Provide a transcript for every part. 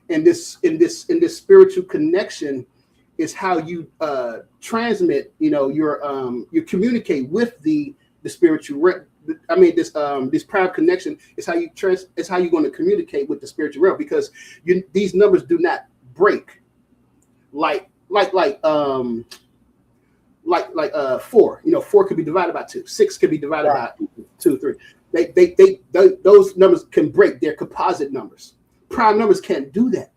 And this spiritual connection is how you transmit, you communicate with the spiritual this private connection is how you're going to communicate with the spiritual realm, because these numbers do not break like 4. 4 could be divided by 2. 6 could be divided by 2, 3. Those numbers can break. They're composite numbers. Prime numbers can't do that.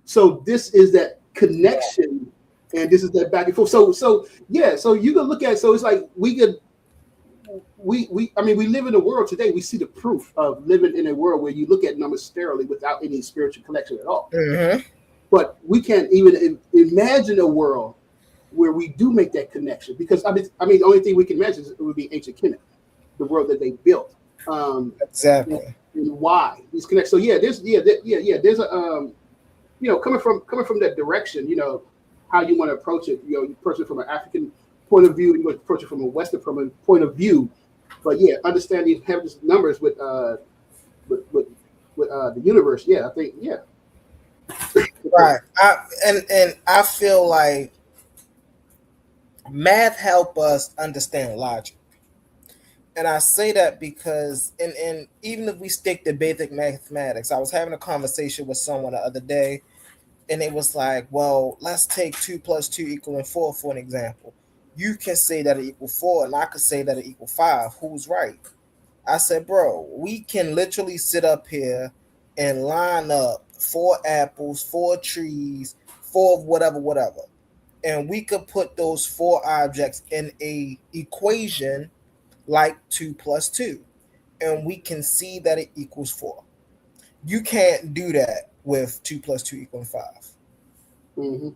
So this is that connection, and this is that back and forth. So you can look at it. So it's like we live in a world today. We see the proof of living in a world where you look at numbers sterilely without any spiritual connection at all. Mm-hmm. But we can't even imagine a world where we do make that connection, because the only thing we can imagine would be ancient Kemet, the world that they built. Exactly. And why these connections? So there's a coming from that direction, how you want to approach it. You approach it from an African point of view. You want to approach it from a Western point of view. But understanding having these numbers with the universe. I think. Right. I feel like math help us understand logic. And I say that because, and even if we stick to basic mathematics, I was having a conversation with someone the other day, and it was like, well, let's take 2 + 2 = 4 for an example. You can say that it equals 4, and I could say that it equals 5. Who's right? I said, bro, we can literally sit up here and line up 4 apples, 4 trees, 4 whatever. And we could put those 4 objects in a equation like 2 + 2. And we can see that it equals 4. You can't do that with 2 + 2 = 5. Mm-hmm.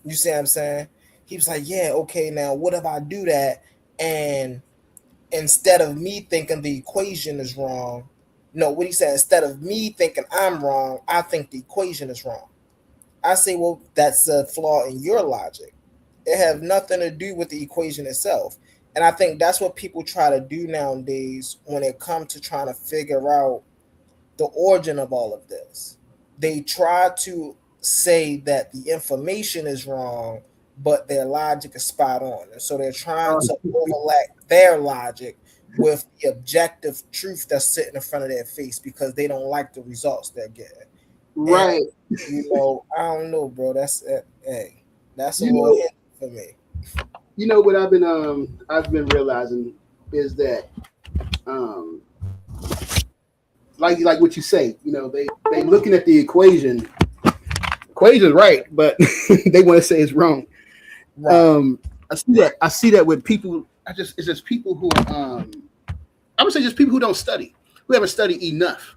You see what I'm saying? He was like, yeah, okay, now what if I do that, and instead of me thinking the equation is wrong, no, what he said, instead of me thinking I'm wrong, I think the equation is wrong. I say, well, that's a flaw in your logic. It has nothing to do with the equation itself. And I think that's what people try to do nowadays when it comes to trying to figure out the origin of all of this. They try to say that the information is wrong, but their logic is spot on. And so they're trying to overlap their logic with the objective truth that's sitting in front of their face because they don't like the results they're getting. Right. And, I don't know, bro. That's a little hit for me. What I've been realizing is that like what you say, they looking at the equation. Equation's right, but they want to say it's wrong. Right. I see that with people. It's just people who are I would say just people who don't study, who haven't studied enough.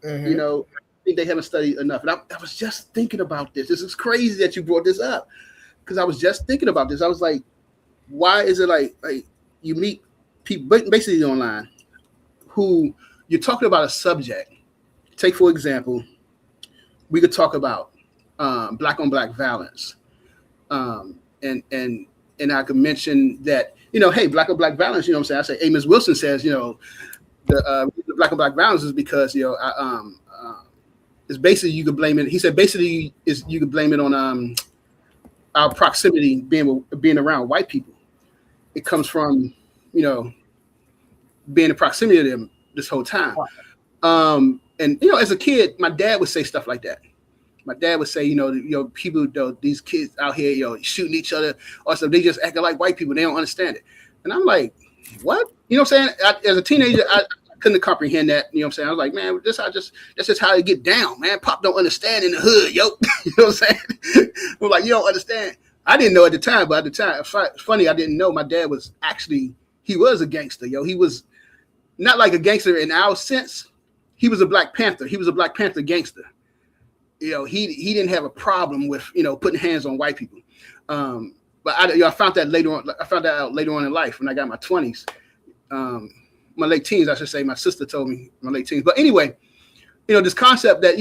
Mm-hmm. I think they haven't studied enough. And I was just thinking about this. This is crazy that you brought this up, because I was just thinking about this. I was like, why is it like you meet people basically online who you're talking about a subject? Take, for example, we could talk about black on black violence. And I could mention that, hey, black on black violence, what I'm saying? I say Amos Wilson says, the black on black violence is because, it's basically you could blame it. He said basically you could blame it on our proximity being around white people. It comes from, being in proximity to them this whole time. And as a kid, my dad would say stuff like that. My dad would say, people, these kids out here, shooting each other or something, they just acting like white people. They don't understand it. And I'm like, what? What I'm saying? As a teenager, I couldn't comprehend that. I was like, man, that's just how they get down, man. Pop don't understand in the hood, yo. You know what I'm saying? I'm like, you don't understand. I didn't know at the time, but at the time, it's funny, I didn't know my dad was he was a gangster, yo. He was not like a gangster in our sense. He was a Black Panther. He was a Black Panther gangster. He didn't have a problem with, putting hands on white people. But I found that later on. I found that out later on in life when I got my 20s, my late teens, I should say. My sister told me my late teens. But anyway, this concept that,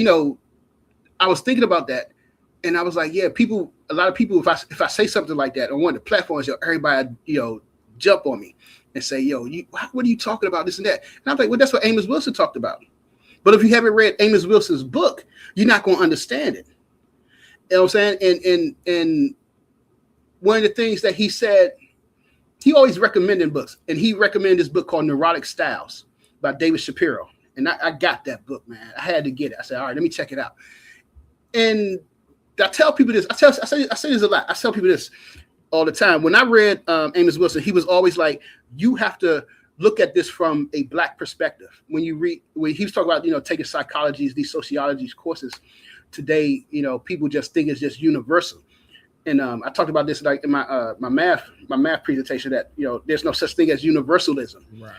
I was thinking about that, and I was like, yeah, a lot of people, if I say something like that on one of the platforms, everybody, jump on me and say, yo, what are you talking about, this and that? And I'm like, well, that's what Amos Wilson talked about. But if you haven't read Amos Wilson's book, you're not going to understand it. You know what I'm saying? And one of the things that he said, he always recommended books, and he recommended this book called Neurotic Styles by David Shapiro. And I got that book, man. I had to get it. I said, all right, let me check it out. And I tell people this. I say this a lot. I tell people this all the time. When I read Amos Wilson, he was always like, you have to look at this from a Black perspective. When he was talking about, taking psychologies, these sociologies courses today, people just think it's just universal. And I talked about this like in my math presentation that, there's no such thing as universalism. Right.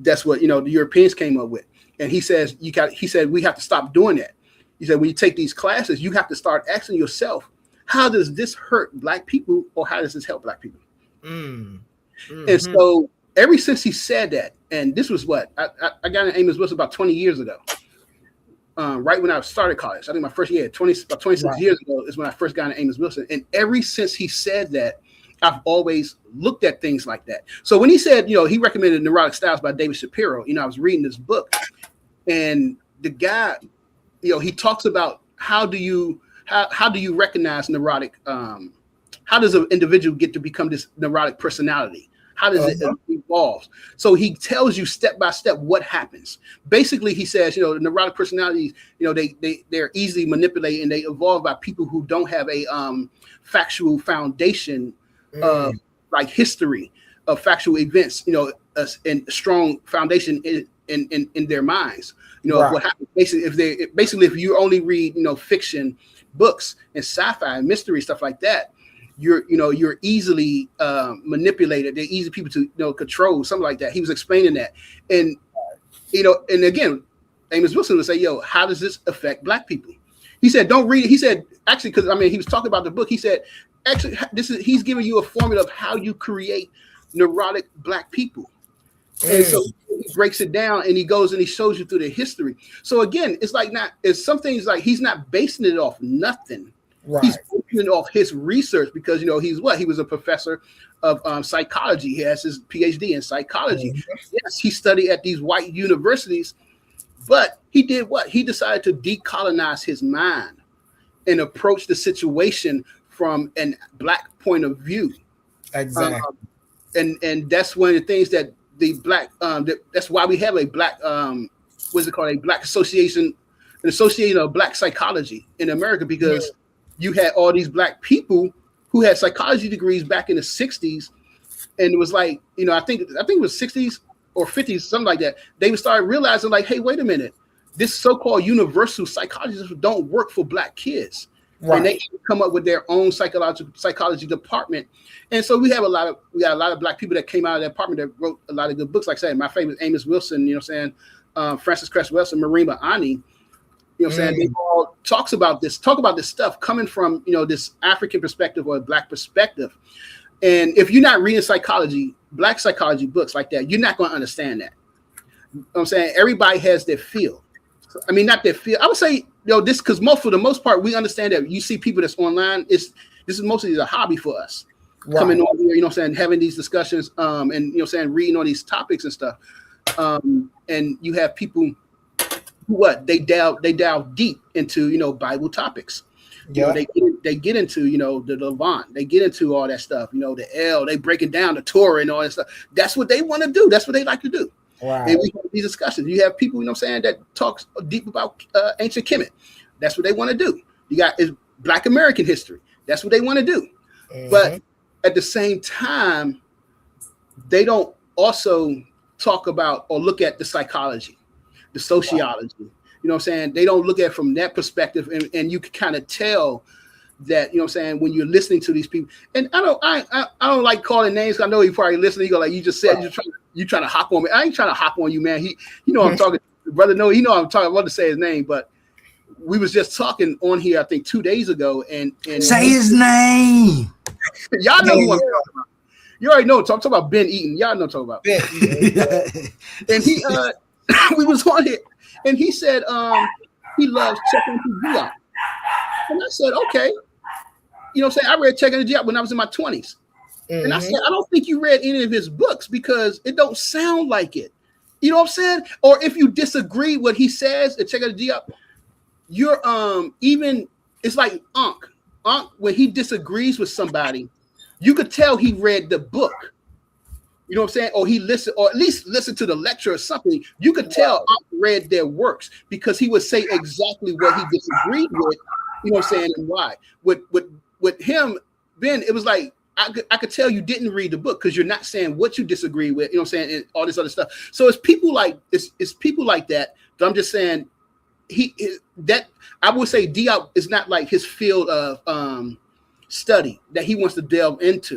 That's what, the Europeans came up with. And he said, we have to stop doing that. He said, when you take these classes, you have to start asking yourself, how does this hurt Black people, or how does this help Black people? Mm-hmm. And so ever since he said that, and this was what I got in Amos Wilson about 20 years ago, right when I started college. I think my first year, about 26 years ago, is when I first got in Amos Wilson. And ever since he said that, I've always looked at things like that. So when he said, he recommended Neurotic Styles by David Shapiro, I was reading this book, and the guy, he talks about how do you recognize neurotic? How does an individual get to become this neurotic personality? How does it evolve? So he tells you step by step what happens. Basically, he says, the neurotic personalities, they're easily manipulated, and they evolve by people who don't have a factual foundation of like history of factual events, and a strong foundation in their minds. What happens basically if you only read fiction books and sci-fi and mystery stuff like that, you're easily manipulated. They're easy people to control, something like that. He was explaining that, and and again, Amos Wilson would say, how does this affect Black people? He said, don't read it. He said, actually, because he was talking about the book. He said, actually, he's giving you a formula of how you create neurotic Black people. And so he breaks it down, and he goes and he shows you through the history. So again, it's some things like he's not basing it off nothing. Right. He's basing it off his research, because he was a professor of psychology. He has his PhD in psychology. Mm-hmm. Yes, he studied at these white universities, but he did what? He decided to decolonize his mind and approach the situation from a Black point of view. Exactly. And that's one of the things that the Black, that's why we have a Black, what's it called? A Black association, an association of Black psychology in America, because you had all these Black people who had psychology degrees back in the 60s. And it was like, I think it was 60s or 50s, something like that. They would start realizing like, hey, wait a minute, this so-called universal psychologists don't work for Black kids. Right. And they come up with their own psychology department. And so we got a lot of Black people that came out of that department that wrote a lot of good books. Like I said, my favorite, Amos Wilson, Francis Cress Welsing, Marima Ani, they all talk about this stuff coming from, this African perspective or a Black perspective. And if you're not reading Black psychology books like that, you're not going to understand that. You know what I'm saying? Everybody has their field. Not their field. I would say, this, because for the most part, we understand that you see people that's online. This is mostly a hobby for us. Right. Coming on here, having these discussions, and reading on these topics and stuff. And you have people who they delve deep into, Bible topics. Yeah. They get into, the Levant, they get into all that stuff, they breaking down the Torah and all that stuff. That's what they want to do. That's what they like to do. Right. And we have these discussions. You have people, that talks deep about ancient Kemet. That's what they want to do. You got Black American history. That's what they want to do. Mm-hmm. But at the same time, they don't also talk about or look at the psychology, the sociology. Wow. They don't look at it from that perspective, and you can kind of tell that, when you're listening to these people. And I don't like calling names. I know you probably listening. You go like you just said, right. you're trying to hop on me. I ain't trying to hop on you, man. I'm talking, brother. No, I'm talking. I want to say his name, but we was just talking on here, I think 2 days ago, and say his name. Y'all know who I'm talking about. You already know. Talk about Ben Eaton. Y'all know talk about Ben. And he, we was on here, and he said, he loves checking the G out. And I said, okay. I read Checking the G Out when I was in my 20s. Mm-hmm. And I said, I don't think you read any of his books, because it don't sound like it. You know what I'm saying? Or if you disagree what he says, and check out the G up, you're even it's like Unc when he disagrees with somebody, you could tell he read the book. You know what I'm saying? Or he listened, or at least listened to the lecture or something. You could tell Unc read their works because he would say exactly what he disagreed with. You know what I'm saying, and why? With him, Ben, it was like I could tell you didn't read the book because you're not saying what you disagree with. You know what I'm saying, and all this other stuff. So it's people like it's people like that. That I'm just saying that I would say Diop is not like his field of study that he wants to delve into.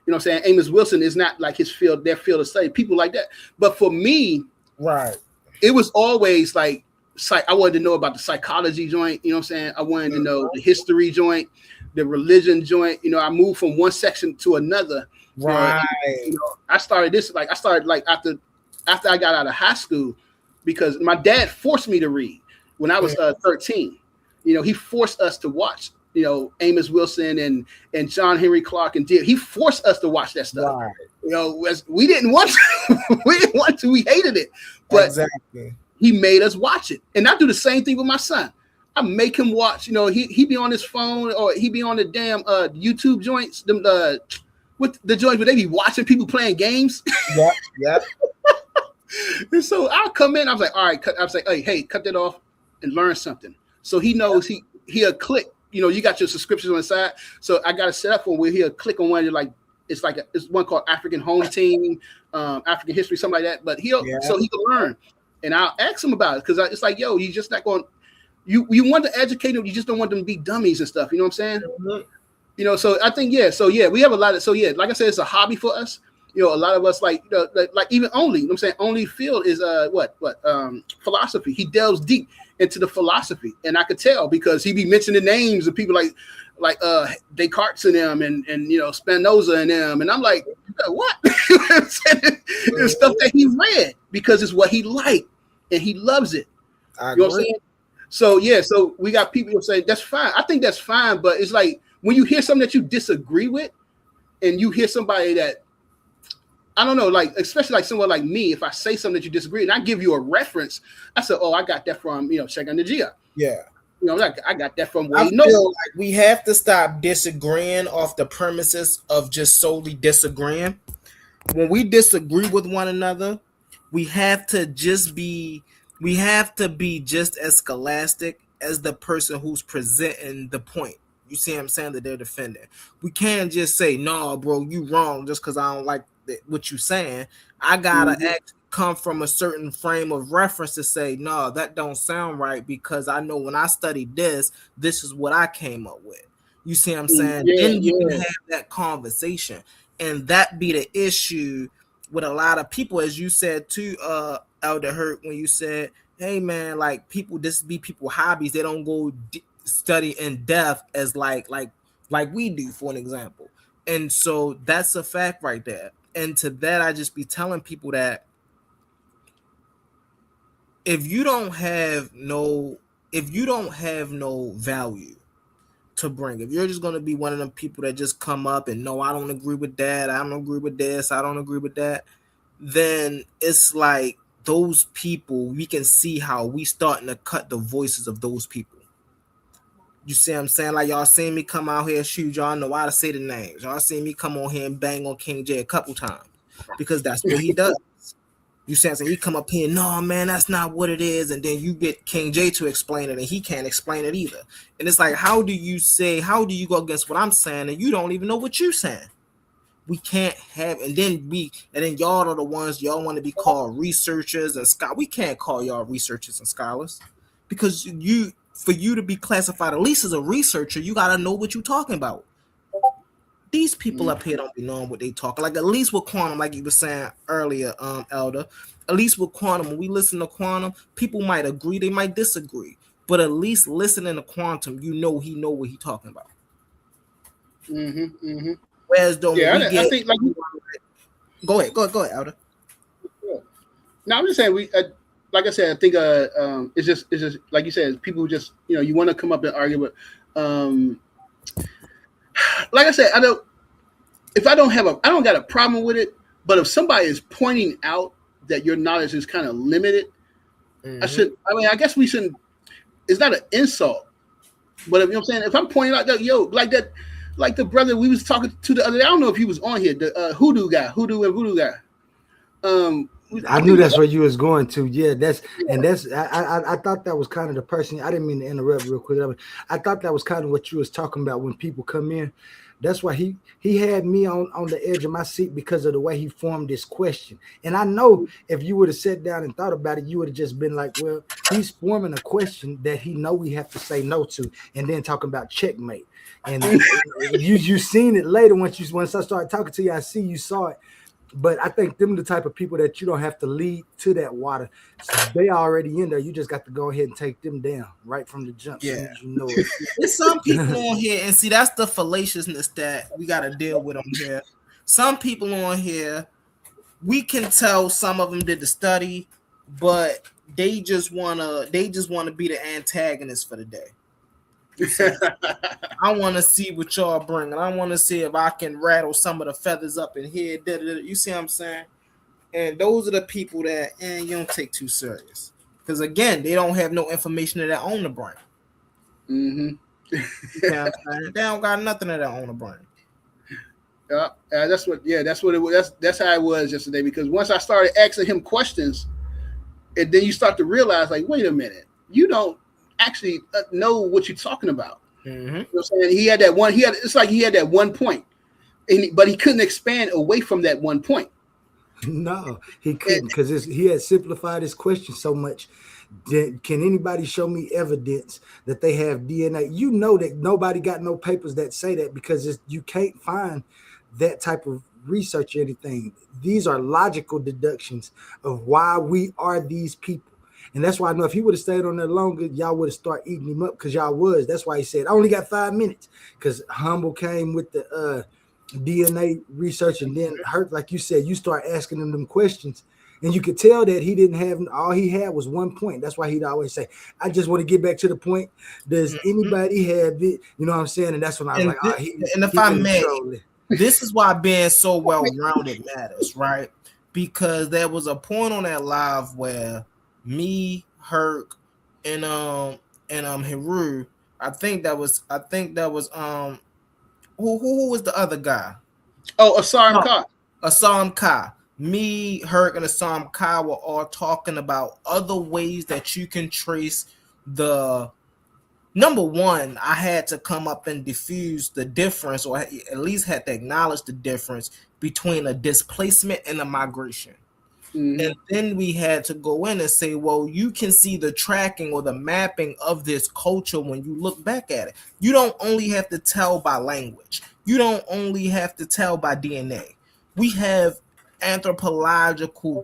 You know what I'm saying? Amos Wilson is not like their field of study, people like that. But for me, right, it was always like I wanted to know about the psychology joint. You know what I'm saying? I wanted to know the history joint, the religion joint. You know, I moved from one section to another. Right. You know, I started after I got out of high school because my dad forced me to read when I was 13. You know, he forced us to watch. You know, Amos Wilson and John Henry Clark and He forced us to watch that stuff. Right. You know, we didn't want to. We didn't want to. We hated it. But exactly. He made us watch it. And I do the same thing with my son. I make him watch. You know, he be on his phone or he be on the damn YouTube joints. Them with the joints where they be watching people playing games. Yep. And so I'll come in. I was like, all right. I was like, hey, cut that off and learn something. So he knows he'll click. You know, you got your subscriptions on the side. So I got to set up one where he'll click on one. You're like, it's one called African Home Team, African History, something like that. But so he can learn. And I'll ask him about it because it's like, yo, you just not going. You want to educate them. You just don't want them to be dummies and stuff. You know what I'm saying? Mm-hmm. You know, so I think we have a lot of. So yeah, like I said, it's a hobby for us. You know, a lot of us like even only. You know what I'm saying? Only field is philosophy. He delves deep into the philosophy, and I could tell because he be mentioning names of people like Descartes and them, and you know Spinoza and them, and I'm like, what? You know what I'm saying? It's stuff that he read because it's what he liked and he loves it. You know what I'm saying? So yeah, so we got people who say that's fine. I think that's fine, but it's like when you hear something that you disagree with, and you hear somebody that I don't know, like especially like someone like me, if I say something that you disagree, and I give you a reference, I said, oh, I got that from Check on the Gia. Yeah. You know, like I got that from I feel like we have to stop disagreeing off the premises of just solely disagreeing. When we disagree with one another, we have to be just as scholastic as the person who's presenting the point. You see what I'm saying, that they're defending. We can't just say, no, bro, you wrong just because I don't like what you saying. I gotta actually come from a certain frame of reference to say, no, that don't sound right because I know when I studied this is what I came up with. You see what I'm saying? Then you can have that conversation. And that be the issue with a lot of people, as you said too, Elder Hurt, when you said, hey man, like people, this be people hobbies. They don't go study in depth as like we do, for an example. And so that's a fact right there. And to that, I just be telling people that if you don't have no value to bring, if you're just going to be one of them people that just come up and no, I don't agree with that, I don't agree with this, I don't agree with that, then it's like those people, we can see how we starting to cut the voices of those people. You see what I'm saying? Like y'all seen me come out here, shoot, y'all know how to say the names. Y'all seen me come on here and bang on King J a couple times because that's what he does. You see what I'm saying? He come up here, no, man, that's not what it is. And then you get King J to explain it and he can't explain it either. And it's like, how do you go against what I'm saying and you don't even know what you're saying? We can't have, and then y'all are the ones, y'all want to be called researchers and scholars. We can't call y'all researchers and scholars because for you to be classified at least as a researcher, you got to know what you're talking about. These people up here don't be knowing what they talk. Like at least with quantum, like you were saying earlier, Elder, at least with quantum, when we listen to quantum, people might agree, they might disagree, but at least listening to quantum, he know what he's talking about. Whereas though, I think like go ahead, Elder. No, I'm just saying like I said, I think it's just like you said, people who just you want to come up and argue, but like I said, I don't got a problem with it, but if somebody is pointing out that your knowledge is kind of limited. Mm-hmm. I guess we shouldn't. It's not an insult, but if, you know what I'm saying, if I'm pointing out that like the brother we was talking to the other day, I don't know if he was on here, the hoodoo voodoo guy. I knew that's where you was going to. Yeah, I thought that was kind of the person. I didn't mean to interrupt real quick. I thought that was kind of what you was talking about when people come in. That's why he had me on the edge of my seat because of the way he formed this question. And I know if you would have sat down and thought about it, you would have just been like, well, he's forming a question that he know we have to say no to, and then talking about checkmate. And you seen it later once I started talking to you. I see you saw it. But I think them the type of people that you don't have to lead to that water. So they already in there. You just got to go ahead and take them down right from the jump. Yeah, you know it. There's some people on here, and see, that's the fallaciousness that we got to deal with on here. Some people on here, we can tell some of them did the study, but they just wanna be the antagonist for the day. I want to see what y'all bring, and I want to see if I can rattle some of the feathers up in here. You see what I'm saying? And those are the people that you don't take too serious, because again, they don't have no information of their own to bring. Mm-hmm. You know what I'm saying? They don't got nothing of their own to bring. That's what it was. That's how it was yesterday. Because once I started asking him questions, and then you start to realize, like, wait a minute, you don't actually know what you're talking about. Mm-hmm. You know what I'm saying? He had that one point, but he couldn't expand away from that one point. No, he couldn't, because he had simplified his question so much. Can anybody show me evidence that they have DNA? You know that nobody got no papers that say that, because you can't find that type of research or anything. These are logical deductions of why we are these people. And that's why I know if he would have stayed on there longer, y'all would have started eating him up, because y'all was. That's why he said, I only got 5 minutes, because Humble came with the DNA research, and then Hurt, like you said, you start asking him them questions, and you could tell that he didn't have, all he had was 1 point. That's why he'd always say, I just want to get back to the point. Does anybody have it? You know what I'm saying? And that's when I was like, if I may, this is why being so well-rounded matters, right? Because there was a point on that live where me, Herc, and Heru, I think that was who was the other guy? Oh, Asam Kha. Asam Kha. Me, Herc, and Asam Kha were all talking about other ways that you can trace the. Number one, I had to come up and diffuse the difference, or at least had to acknowledge the difference between a displacement and a migration. Mm-hmm. And then we had to go in and say, well, you can see the tracking or the mapping of this culture when you look back at it. You don't only have to tell by language. You don't only have to tell by DNA. We have anthropological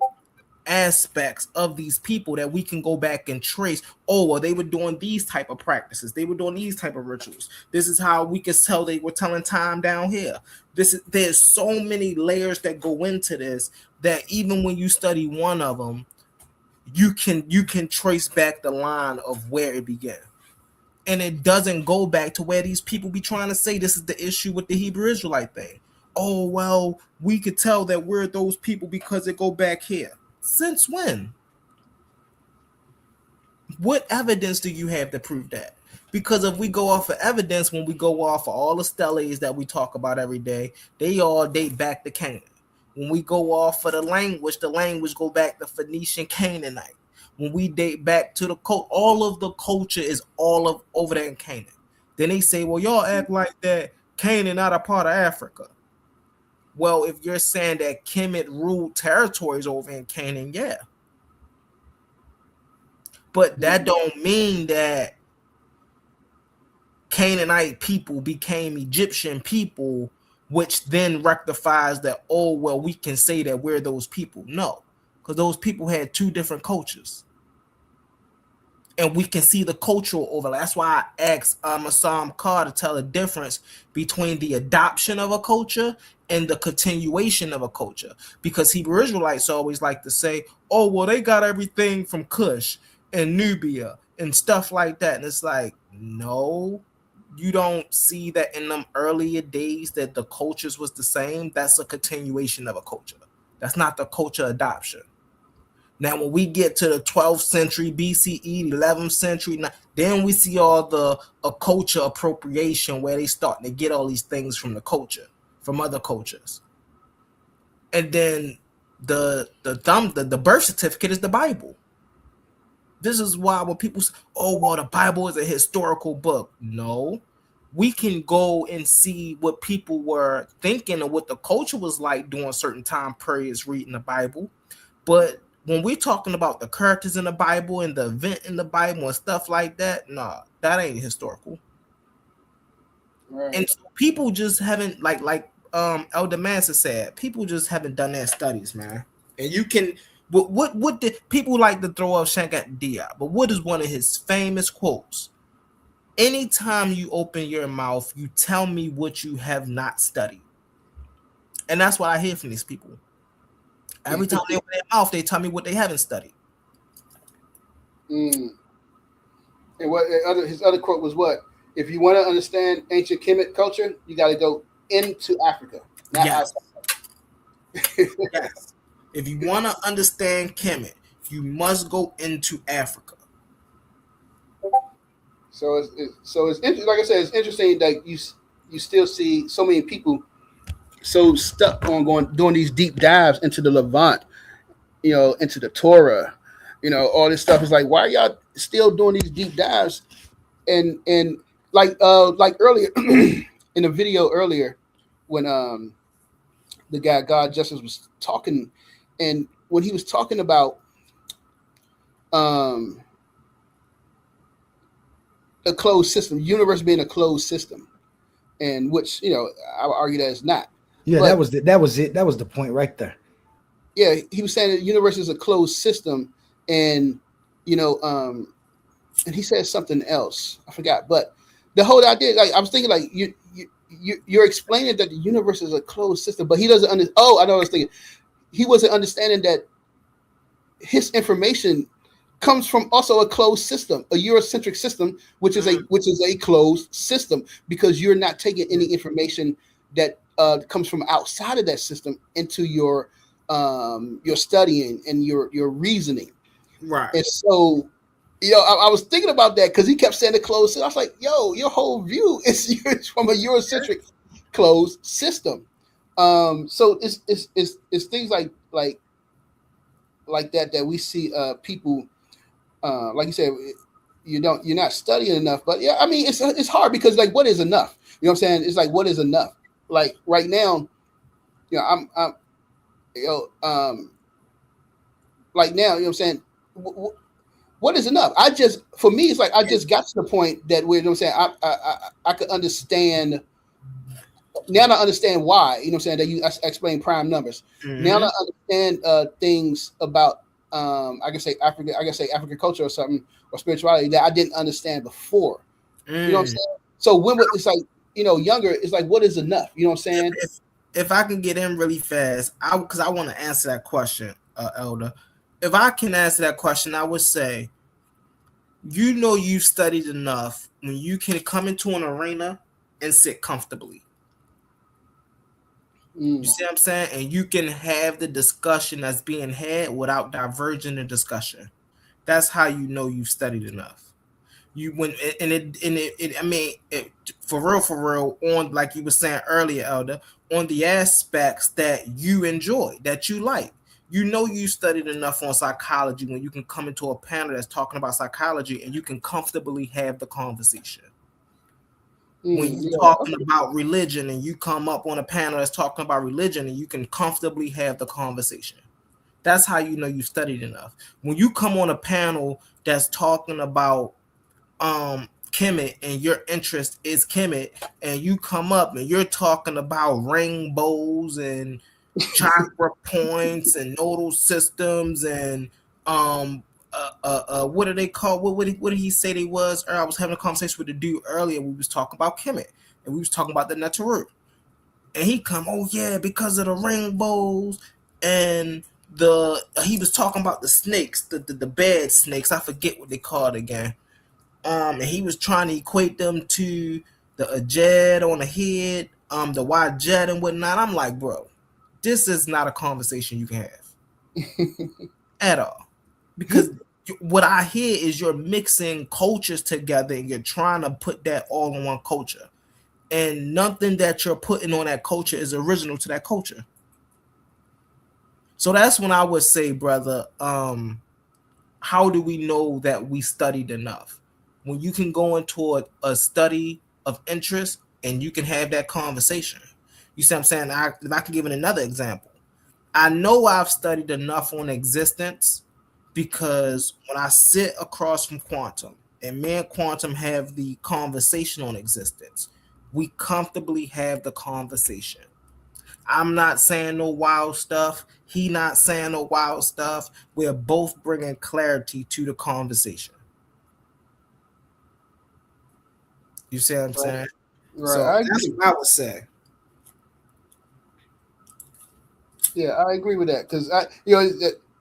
aspects of these people that we can go back and trace. Oh, well, they were doing these type of practices. They were doing these type of rituals. This is how we can tell they were telling time down here. There's so many layers that go into this that even when you study one of them, you can trace back the line of where it began. And it doesn't go back to where these people be trying to say this is the issue with the Hebrew Israelite thing. Oh, well, we could tell that we're those people because it go back here. Since when? What evidence do you have to prove that? Because if we go off of evidence, when we go off of all the steles that we talk about every day, they all date back to Canaan. When we go off of the language go back to Phoenician Canaanite. When we date back to the cult, all of the culture is all of over there in Canaan. Then they say, well, y'all act like that Canaan not a part of Africa. Well, if you're saying that Kemet ruled territories over in Canaan, yeah. But that don't mean that Canaanite people became Egyptian people, which then rectifies that, oh, well, we can say that we're those people. No, because those people had two different cultures. And we can see the cultural overlap. That's why I asked Asam Kha to tell the difference between the adoption of a culture and the continuation of a culture. Because Hebrew Israelites always like to say, oh, well, they got everything from Cush and Nubia and stuff like that. And it's like, no, you don't see that in them earlier days that the cultures was the same. That's a continuation of a culture. That's not the culture adoption. Now, when we get to the 12th century BCE, 11th century, then we see all the culture appropriation where they start to get all these things from the culture, from other cultures. And then the birth certificate is the Bible. This is why when people say, oh, well, the Bible is a historical book. No, we can go and see what people were thinking and what the culture was like during certain time periods reading the Bible. But when we're talking about the characters in the Bible and the event in the Bible and stuff like that, nah, that ain't historical. Right. And so people just haven't, like Elder Mansa said, people just haven't done their studies, man. And you can, what did people like to throw up Shankat Diop? But what is one of his famous quotes? Anytime you open your mouth, you tell me what you have not studied. And that's what I hear from these people. Every time they open their mouth, they tell me what they haven't studied. And what his other quote was what? If you want to understand ancient Kemet culture, you got to go into Africa. Not yes. Yes. If you want to understand Kemet, you must go into Africa. So it's like I said, it's interesting that you still see so many people so stuck on doing these deep dives into the Levant, into the Torah, all this stuff. Is like, why are y'all still doing these deep dives? And like earlier in the video earlier when the guy God Justice was talking, and when he was talking about a closed system, universe being a closed system, and which I would argue that it's not. Yeah, but that was it. That was the point right there. Yeah, he was saying that the universe is a closed system, and and he said something else. I forgot, but the whole idea, like I was thinking, like you're explaining that the universe is a closed system, but he doesn't understand. Oh, I know what I was thinking. He wasn't understanding that his information comes from also a closed system, a Eurocentric system, which is a closed system, because you're not taking any information that comes from outside of that system into your studying and your reasoning. Right. And so, I was thinking about that because he kept saying the closed system. I was like, your whole view is from a Eurocentric closed system. So it's things like that we see people like you said, you're not studying enough. But yeah, I mean it's hard because like what is enough? You know what I'm saying? It's like what is enough? Like right now, I'm like now, you know what I'm saying? What is enough? For me, it's like I just got to the point that where, you know what I'm saying, I could understand. Now I understand why, you know what I'm saying, that you explain prime numbers. Mm-hmm. Now I understand things about I can say African culture or something, or spirituality that I didn't understand before. You know what I'm saying? So when it's like, younger, it's like, what is enough? You know what I'm saying? If I can get in really fast, because I want to answer that question, Elder. If I can answer that question, I would say, you've studied enough when you can come into an arena and sit comfortably. You see what I'm saying? And you can have the discussion that's being had without diverging the discussion. That's how you've studied enough. For real, on, like you were saying earlier, Elder, on the aspects that you enjoy, that you like. You studied enough on psychology when you can come into a panel that's talking about psychology and you can comfortably have the conversation. When you're talking about religion and you come up on a panel that's talking about religion and you can comfortably have the conversation. That's how you've studied enough. When you come on a panel that's talking about Kemet and your interest is Kemet, and you come up and you're talking about rainbows and chakra points and nodal systems and what are they called? What did he say they was? I was having a conversation with the dude earlier. We was talking about Kemet and we was talking about the Neteru. And he come, oh yeah, because of the rainbows and he was talking about the snakes, the bad snakes. I forget what they called again. And he was trying to equate them to the Ajed on the head, the Wajet and whatnot. I'm like, bro, this is not a conversation you can have at all. because what I hear is you're mixing cultures together and you're trying to put that all in one culture, and nothing that you're putting on that culture is original to that culture. So that's when I would say, brother, how do we know that we studied enough? When you can go into a study of interest and you can have that conversation. You see what I'm saying? If I can give it another example, I know I've studied enough on existence because when I sit across from Quantum and me and Quantum have the conversation on existence, we comfortably have the conversation. I'm not saying no wild stuff. He not saying no wild stuff. We're both bringing clarity to the conversation. You see what I'm saying? Right. So I that's agree. what I would say. Yeah, I agree with that because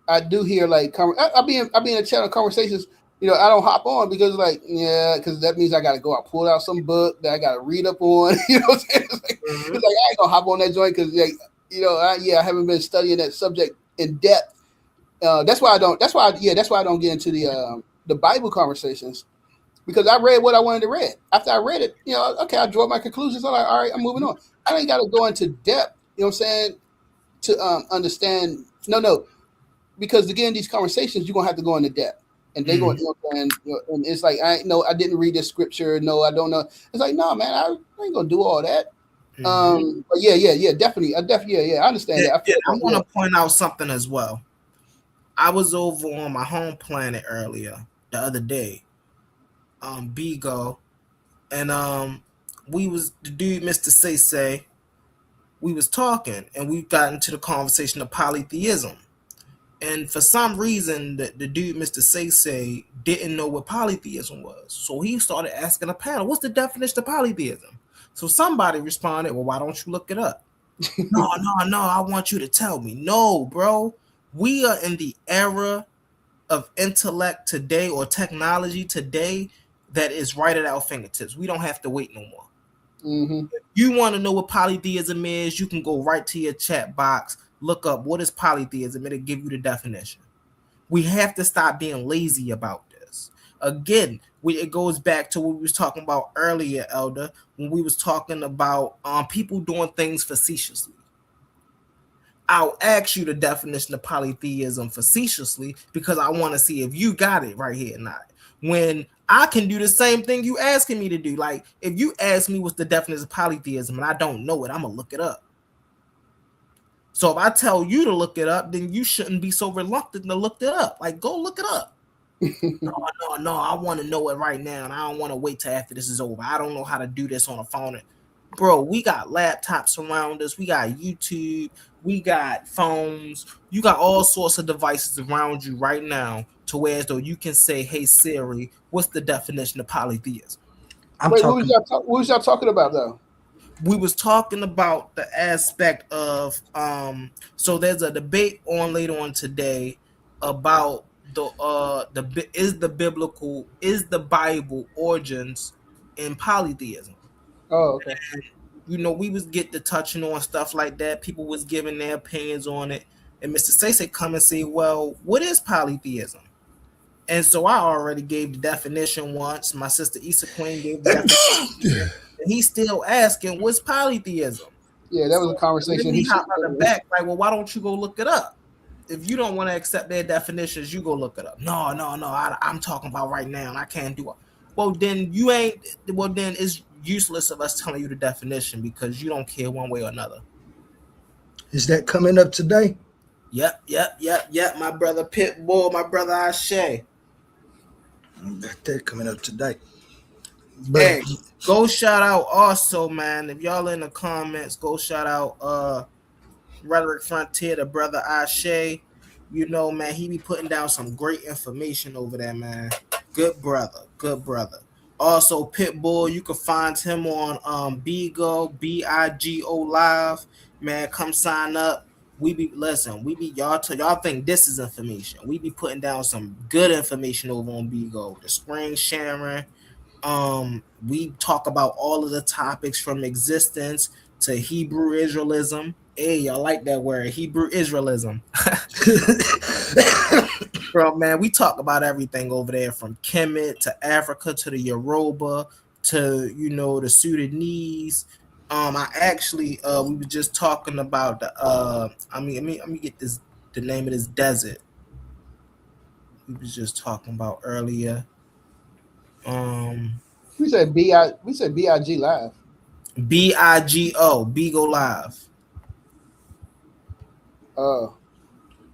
I do hear like I be in a chat of conversations. I don't hop on because because that means I got to go out, pull out some book that I got to read up on. You know what I'm saying? It's like I ain't gonna hop on that joint because I haven't been studying that subject in depth. That's why I don't get into the Bible conversations because I read what I wanted to read. After I read it, okay, I draw my conclusions. I'm like, all right, I'm moving on. I ain't got to go into depth. You know what I'm saying? To understand, no, because again, these conversations you're gonna have to go into depth. And they going, and it's like I didn't read this scripture. No, I don't know. It's like, no, man, I ain't gonna do all that. But definitely, I understand that. I want to point out something as well. I was over on my home planet earlier the other day, Bigo, and we was the dude, Mr. Say, we was talking, and we got into the conversation of polytheism. And for some reason, the dude, Mr. Say, didn't know what polytheism was. So he started asking a panel, what's the definition of polytheism? So somebody responded, well, why don't you look it up? No, I want you to tell me. No, bro. We are in the era of intellect today or technology today that is right at our fingertips. We don't have to wait no more. Mm-hmm. If you want to know what polytheism is, you can go right to your chat box, look up what is polytheism, it'll give you the definition. We have to stop being lazy about this. Again, it goes back to what we was talking about earlier, Elder, when we was talking about people doing things facetiously. I'll ask you the definition of polytheism facetiously because I want to see if you got it right here or not. When I can do the same thing you asking me to do. Like, if you ask me what's the definition of polytheism and I don't know it, I'm going to look it up. So if I tell you to look it up, then you shouldn't be so reluctant to look it up. Like, go look it up. No, I want to know it right now, and I don't want to wait till after this is over. I don't know how to do this on a phone. Bro, we got laptops around us. We got YouTube. We got phones. You got all sorts of devices around you right now to where as though you can say, hey, Siri, what's the definition of polytheism? What was y'all talking about, though? We was talking about the aspect of so there's a debate on later on today about is the Bible origins in polytheism. Oh, okay. And, we was get to touching on stuff like that. People was giving their opinions on it, and Mr. Say come and say, well, what is polytheism? And so I already gave the definition once. My sister Issa Queen gave the definition. And he's still asking, what's polytheism? Yeah, that was a conversation. He hopped on the back, like, well, why don't you go look it up? If you don't want to accept their definitions, you go look it up. No, I'm talking about right now, and I can't do it. Well, then it's useless of us telling you the definition because you don't care one way or another. Is that coming up today? Yep. My brother Pitbull, my brother Ashe. Got that coming up today. But hey, go shout out also, man. If y'all in the comments, go shout out Rhetoric Frontier, the brother Ashe. Man, he be putting down some great information over there, man. Good brother. Also, Pitbull, you can find him on Bigo, Bigo Live. Man, come sign up. Y'all think this is information. We be putting down some good information over on Bigo. The screen sharing. We talk about all of the topics from existence to Hebrew Israelism. Hey, y'all like that word, Hebrew Israelism. Bro, man, we talk about everything over there from Kemet to Africa to the Yoruba to the Sudanese. I actually we were just talking about the let me get the name of this desert we was just talking about earlier. We said BIG live. BIGO, Bigo Live. Oh.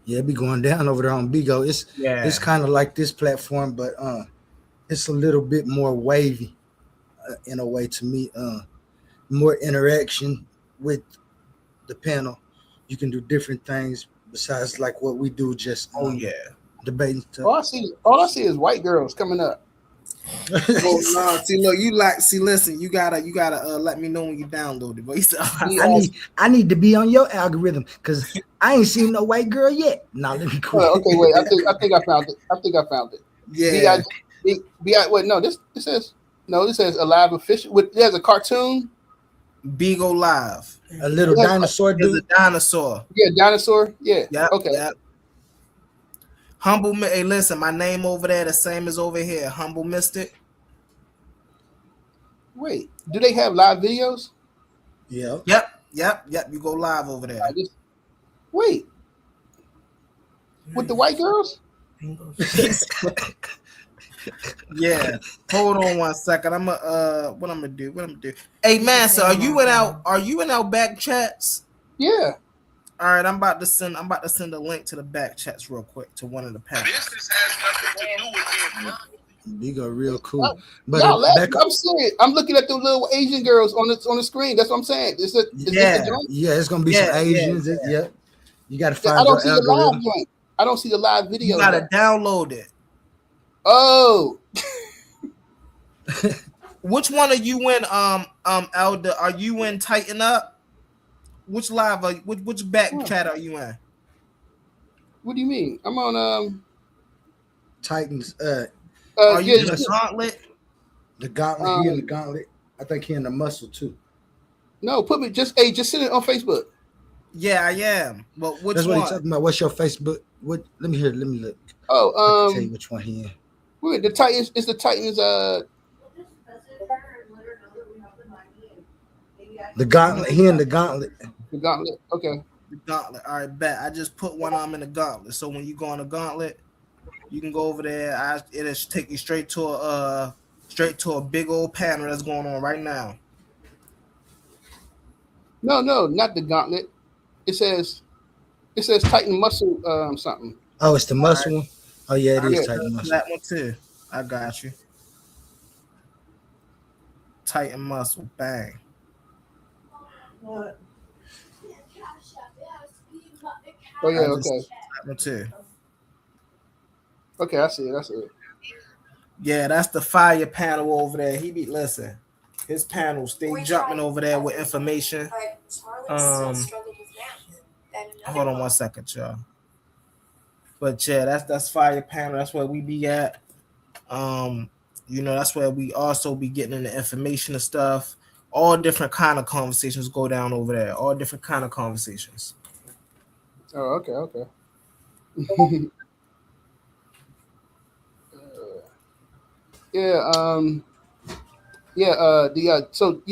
Yeah, it be going down over there on Bigo. It's kind of like this platform, but it's a little bit more wavy in a way to me. More interaction with the panel. You can do different things besides like what we do, just debating stuff. All I see is white girls coming up. Oh no! Listen, you gotta let me know when you download it. But I need to be on your algorithm because I ain't seen no white girl yet. Now let me quit. Okay, wait. I think I found it. Yeah. Wait, no. This says a live official. There's a cartoon. Bigo Live. A little dinosaur dude. There's a dinosaur. Yeah, dinosaur. Yeah. Yep, Okay. Yep. Humble. Hey, listen, my name over there the same as over here. Humble Mystic. Wait, do they have live videos? Yeah. Yep. You go live over there. Wait. With the white girls? Yeah. Hold on 1 second. What I'm gonna do? Hey man, so are you in our back chats? Yeah. All right, I'm about to send a link to the back chats real quick to one of the panels. This has nothing to do with him. You go real cool. But I'm serious. I'm looking at the little Asian girls on the screen. That's what I'm saying. Is this a joint? Yeah, it's gonna be some Asians. Yeah. You gotta find. I don't see the live joint. I don't see the live video. You gotta download it. Oh. Which one are you in, Elder? Are you in Tighten Up? Which live which back chat are you in? What do you mean? I'm on Titans. Are you in the Gauntlet? The Gauntlet. He in the Gauntlet. I think he in the Muscle too. No, just send it on Facebook. Yeah, I am. But which That's one? what he's talking about. What's your Facebook? What? Let me hear. Let me look. Oh, I can tell you which one he in. Wait, the Titans. It's the Titans. The Gauntlet. He in the Gauntlet. The Gauntlet. Okay. The Gauntlet. All right, bet. I just put one arm in the Gauntlet. So when you go on the Gauntlet, you can go over there. It'll take you straight to a big old panel that's going on right now. No, not the Gauntlet. It says Titan Muscle something. Oh, it's the Muscle one. Oh yeah, it is Titan Muscle. That one too. I got you. Titan Muscle. Bang. What? Oh yeah, okay. That one too. Okay, I see it. Yeah, that's the fire panel over there. Listen. His panel stay jumping over there with information. Hold on 1 second, y'all. But yeah, that's fire panel. That's where we be at. That's where we also be getting into information and stuff. All different kind of conversations go down over there. All different kind of conversations. Oh, okay.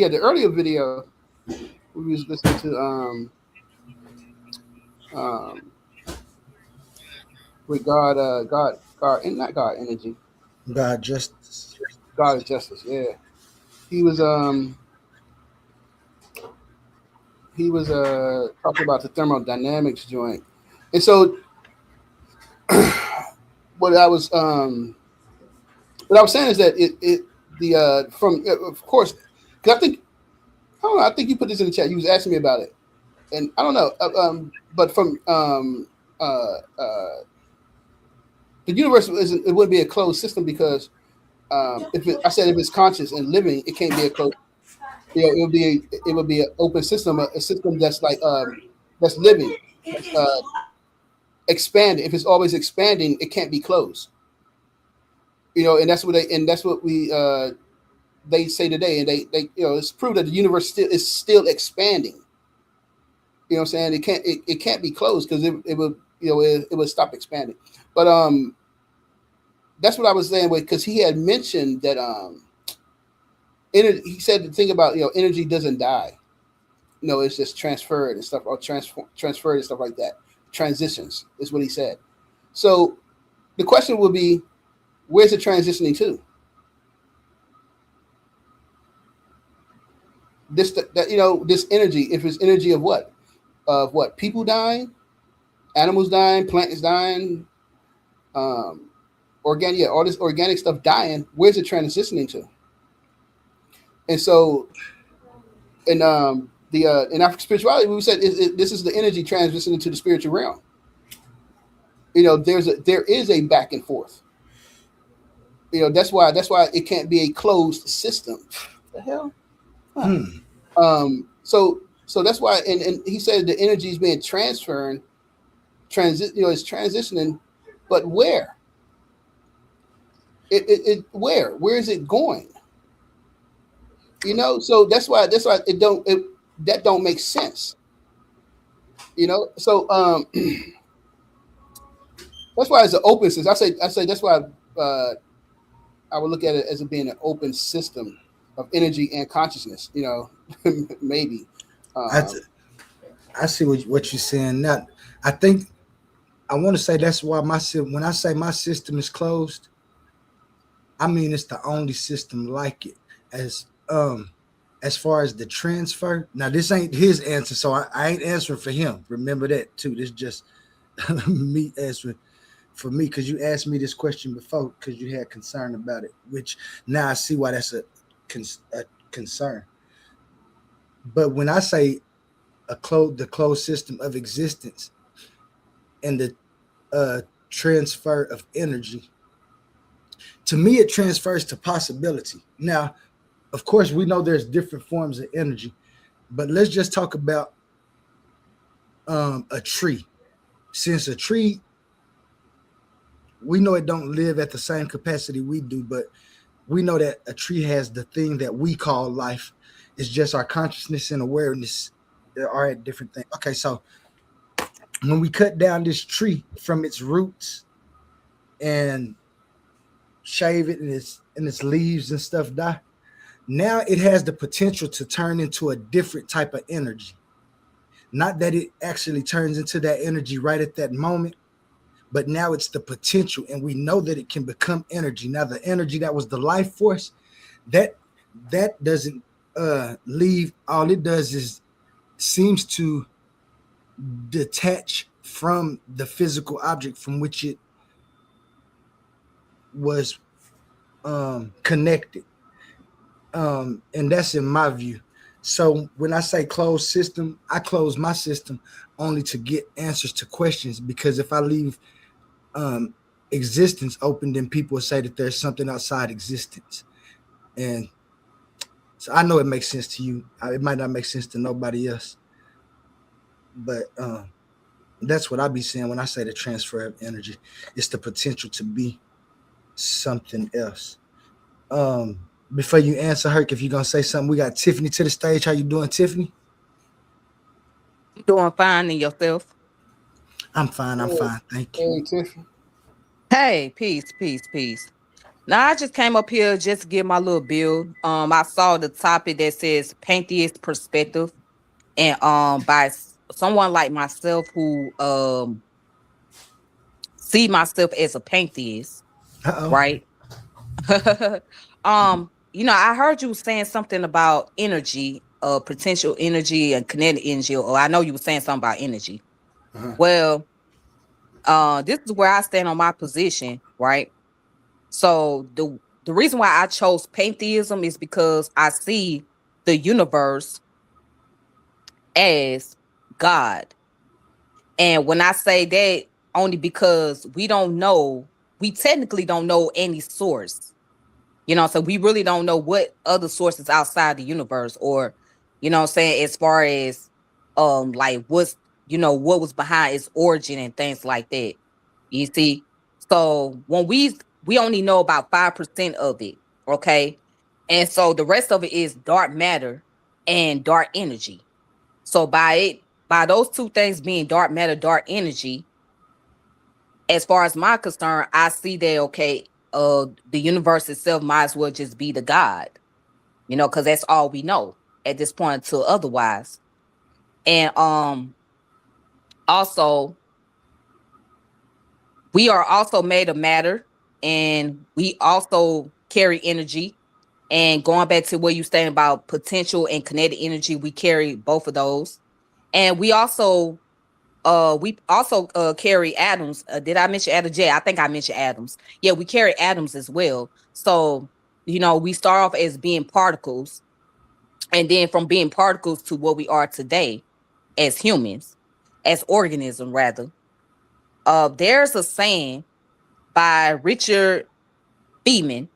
The earlier video we was listening to with God and not God energy. God Justice. God is Justice, yeah. He was talking about the thermodynamics joint. And so what I was saying is that of course, because I think you put this in the chat. You was asking me about it, and I don't know, but from the universe it wouldn't be a closed system because if it's conscious and living, it can't be a closed. It would be an open system, a system that's like that's living, expanding. If it's always expanding, it can't be closed. And that's what they say today, and they it's proved that the universe is still expanding. You know what I'm saying? It can't be closed because it would it would stop expanding. But that's what I was saying with, because he had mentioned that he said the thing about energy doesn't die. It's just transferred and stuff, or transferred and stuff like that. Transitions is what he said. So the question would be, where's it transitioning to? This energy, if it's energy of what? Of what? People dying, animals dying, plants dying, organic, all this organic stuff dying. Where's it transitioning to? And so, in in African spirituality, we said this is the energy transitioning to the spiritual realm. There is a back and forth. That's why it can't be a closed system. The hell. Huh. So that's why, and he said the energy is being transferred, it's transitioning, but where? Where is it going? So that's why that don't make sense. So that's why it's an open system. I say that's why I would look at it as it being an open system of energy and consciousness. Maybe. I see what you're saying. Now, I think I want to say that's why when I say my system is closed, I mean it's the only system like it. As far as the transfer, now this ain't his answer, so I ain't answering for him. Remember that too. This is just me answering for me, because you asked me this question before because you had concern about it, which now I see why that's a concern. But when I say the closed system of existence and the transfer of energy, to me it transfers to possibility. Now, of course, we know there's different forms of energy, but let's just talk about a tree. Since a tree, we know it don't live at the same capacity we do, but we know that a tree has the thing that we call life. It's just our consciousness and awareness are at different things. Okay, so when we cut down this tree from its roots and shave it and its leaves and stuff die, now it has the potential to turn into a different type of energy. Not that it actually turns into that energy right at that moment, but now it's the potential, and we know that it can become energy. Now, the energy that was the life force, that doesn't leave. All it does is seems to detach from the physical object from which it was connected. And that's in my view. So when I say closed system, I close my system only to get answers to questions, because if I leave existence open, then people will say that there's something outside existence. And so I know it makes sense to you. It might not make sense to nobody else. But that's what I be saying when I say the transfer of energy. It's the potential to be something else. Before you answer, Herc, if you're gonna say something, we got Tiffany to the stage. How you doing, Tiffany? Doing fine, and yourself? I'm fine. Thank you. Hey, Tiffany. Hey, peace. Now I just came up here just to give my little build. I saw the topic that says pantheist perspective, and by someone like myself who see myself as a pantheist, right? I heard you saying something about energy, potential energy and kinetic energy, or I know you were saying something about energy. Well, this is where I stand on my position, right? So the reason why I chose pantheism is because I see the universe as God. And when I say that, only because we technically don't know any source. So we really don't know what other sources outside the universe, or, as far as like what was behind its origin and things like that. You see? So when we only know about 5% of it, okay? And so the rest of it is dark matter and dark energy. So by those two things being dark matter, dark energy, as far as my concern, I see that okay, the universe itself might as well just be the God, because that's all we know at this point until otherwise. And also we are also made of matter, and we also carry energy. And going back to what you saying about potential and kinetic energy, we carry both of those. And we also carry atoms. Did I mention atoms? Yeah, I think I mentioned atoms. Yeah, we carry atoms as well. So, we start off as being particles, and then from being particles to what we are today as humans, as organisms rather. There's a saying by Richard Feynman.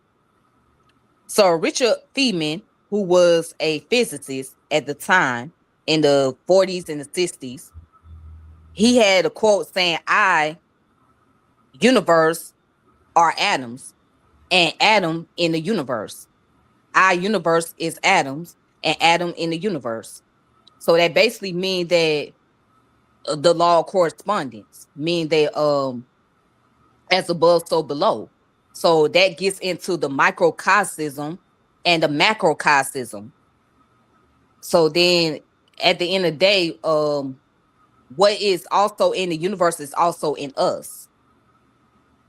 So Richard Feynman, who was a physicist at the time in the 40s and the 60s, he had a quote saying, I, universe, are atoms, and atom in the universe. I, universe, is atoms, and atom in the universe. So that basically means that the law of correspondence, mean that as above, so below. So that gets into the microcosm and the macrocosm. So then at the end of the day, what is also in the universe is also in us.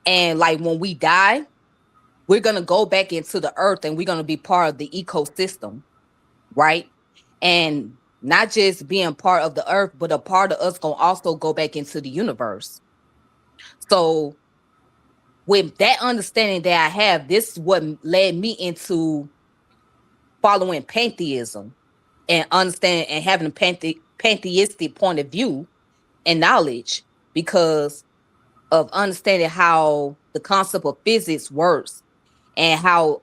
And like when we die, we're going to go back into the earth, and we're going to be part of the ecosystem, right? And not just being part of the earth, but a part of us going to also go back into the universe. So with that understanding that I have, this is what led me into following pantheism and understanding and having a pantheistic point of view and knowledge, because of understanding how the concept of physics works, and how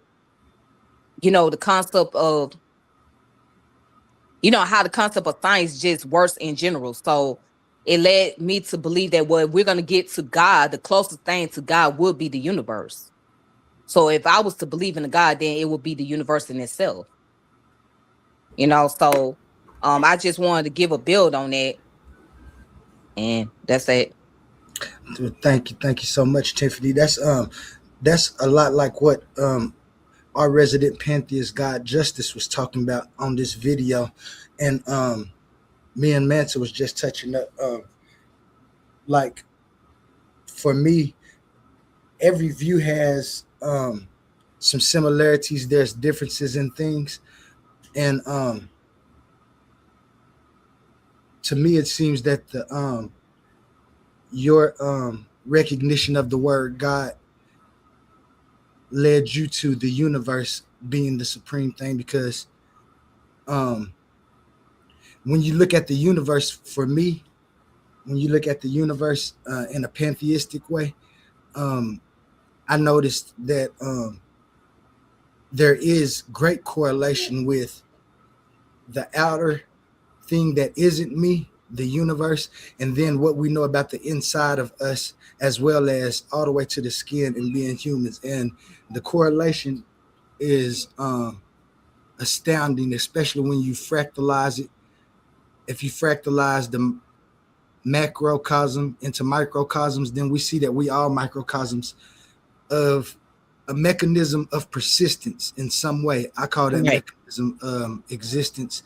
the concept of how the concept of science just works in general. So it led me to believe that what we're going to get to God, the closest thing to God would be the universe. So if I was to believe in a God, then it would be the universe in itself. So I just wanted to give a build on that. And that's it. Thank you so much, Tiffany. That's a lot like what our resident pantheist God Justice was talking about on this video, and me and Mansa was just touching up. Like for me, every view has some similarities. There's differences in things, and to me, it seems that your recognition of the word God led you to the universe being the supreme thing, because when you look at the universe, for me, when you look at the universe in a pantheistic way, I noticed that there is great correlation with the outer thing that isn't me, the universe, and then what we know about the inside of us, as well as all the way to the skin and being humans. And the correlation is astounding, especially when you fractalize it. If you fractalize the macrocosm into microcosms, then we see that we are microcosms of a mechanism of persistence in some way. I call that mechanism existence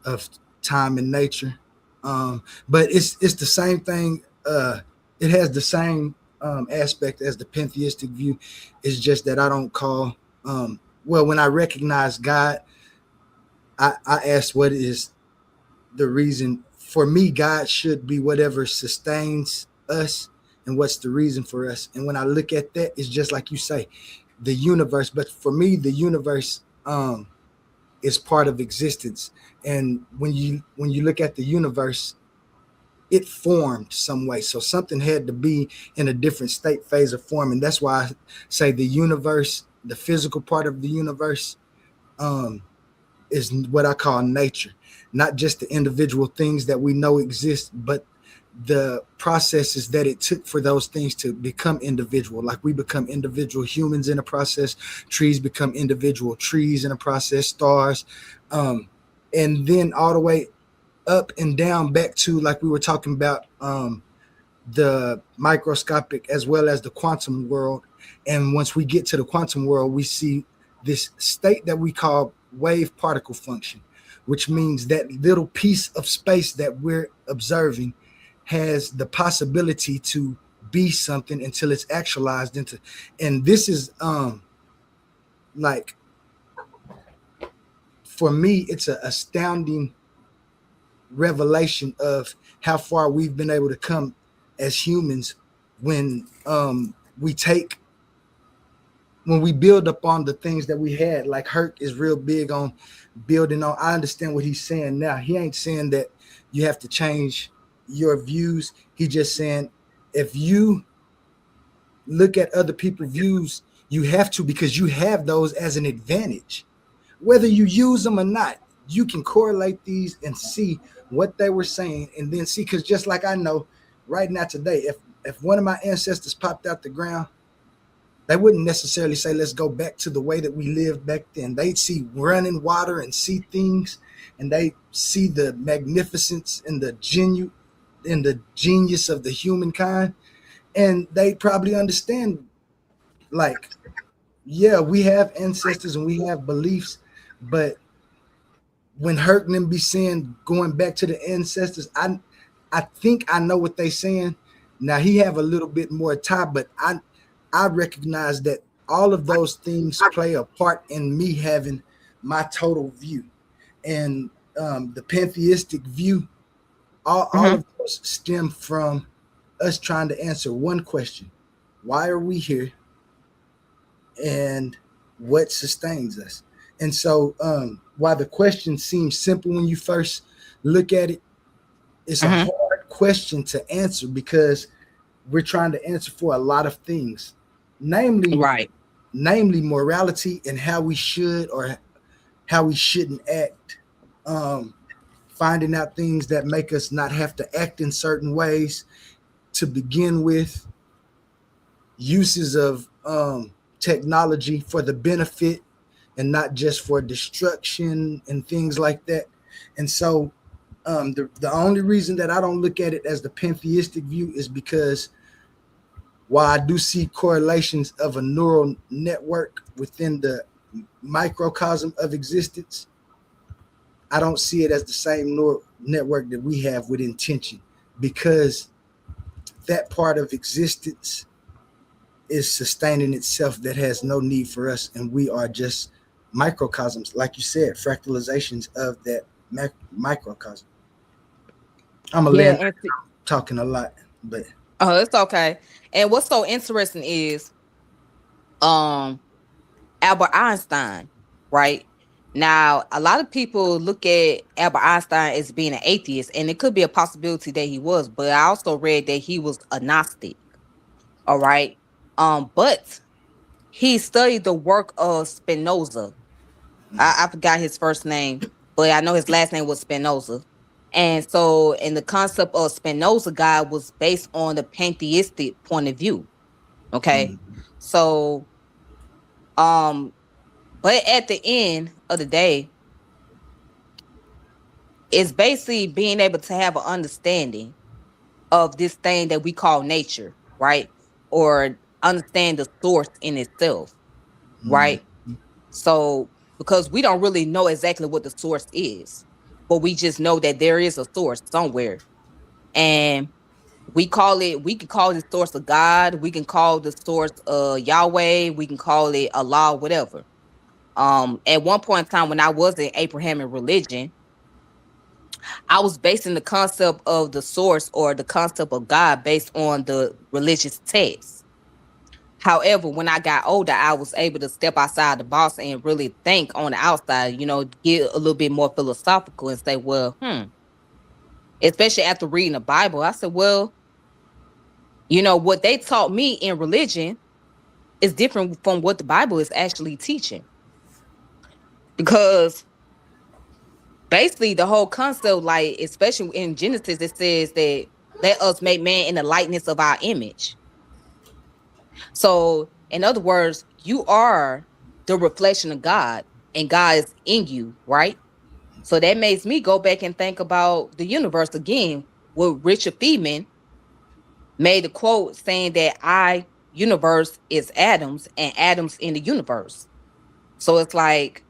of time and nature. But it's the same thing. It has the same aspect as the pantheistic view. It's just that I don't call when I recognize God, I ask what is the reason. For me, God should be whatever sustains us, and what's the reason for us. And when I look at that, it's just like you say, the universe. But for me, the universe is part of existence. And when you look at the universe, it formed some way. So something had to be in a different state, phase, or form. And that's why I say the universe, the physical part of the universe, is what I call nature. Not just the individual things that we know exist, but the processes that it took for those things to become individual. Like we become individual humans in a process, trees become individual trees in a process, stars, and then all the way up and down back to, like we were talking about, the microscopic as well as the quantum world. And once we get to the quantum world, we see this state that we call wave particle function, which means that little piece of space that we're observing has the possibility to be something until it's actualized into. And this is like, for me, it's an astounding revelation of how far we've been able to come as humans when we build upon the things that we had. Like Herc is real big on building on. I understand what he's saying now. He ain't saying that you have to change your views. He just saying if you look at other people's views, you have to, because you have those as an advantage. Whether you use them or not, you can correlate these and see what they were saying, and then see, because just like I know right now today, if one of my ancestors popped out the ground, they wouldn't necessarily say, let's go back to the way that we lived back then. They'd see running water and see things, and they see the magnificence and the genius of the humankind. And they probably understand, like, yeah, we have ancestors and we have beliefs, but when hurting them be saying going back to the ancestors, I think I know what they saying. Now he have a little bit more time, but I recognize that all of those things play a part in me having my total view. And the pantheistic view, all of those stem from us trying to answer one question: why are we here? And what sustains us? And so while the question seems simple when you first look at it, it's a hard question to answer, because we're trying to answer for a lot of things, namely morality and how we should or how we shouldn't act, finding out things that make us not have to act in certain ways to begin with, uses of technology for the benefit and not just for destruction and things like that. And so the only reason that I don't look at it as the pantheistic view is because while I do see correlations of a neural network within the microcosm of existence, I don't see it as the same neural network that we have with intention, because that part of existence is sustaining itself, that has no need for us, and we are just microcosms, like you said, fractalizations of that microcosm. I'm talking a lot, but it's okay. And what's so interesting is Albert Einstein, right? Now, a lot of people look at Albert Einstein as being an atheist, and it could be a possibility that he was, but I also read that he was a Gnostic. All right. But he studied the work of Spinoza. I forgot his first name, but I know his last name was Spinoza. And so, in the concept of Spinoza, God was based on the pantheistic point of view. Okay. So, but at the end of the day, it's basically being able to have an understanding of this thing that we call nature, right? Or understand the source in itself, right? So, because we don't really know exactly what the source is, but we just know that there is a source somewhere. And we can call the source of God, we can call the source Yahweh, we can call it Allah, whatever. At one point in time, when I was in Abrahamic religion, I was basing the concept of the source or the concept of God based on the religious text. However, when I got older, I was able to step outside the box and really think on the outside, get a little bit more philosophical and say, well, especially after reading the Bible, I said, well, what they taught me in religion is different from what the Bible is actually teaching. Because basically the whole concept, like, especially in Genesis, it says that let us make man in the likeness of our image. So, in other words, you are the reflection of God, and God is in you, right? So that makes me go back and think about the universe again with Richard Feynman. made a quote saying that I universe is atoms and atoms in the universe. So it's like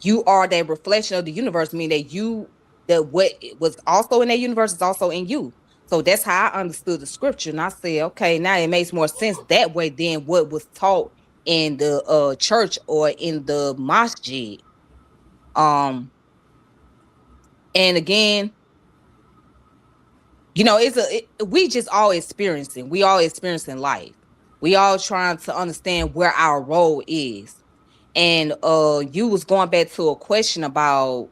you are that reflection of the universe, meaning that what was also in that universe is also in you. So that's how I understood the scripture. And I said, okay, now it makes more sense that way than what was taught in the church or in the masjid. Um, and again, we just all experiencing. We all experiencing life. We all trying to understand where our role is. And you was going back to a question about,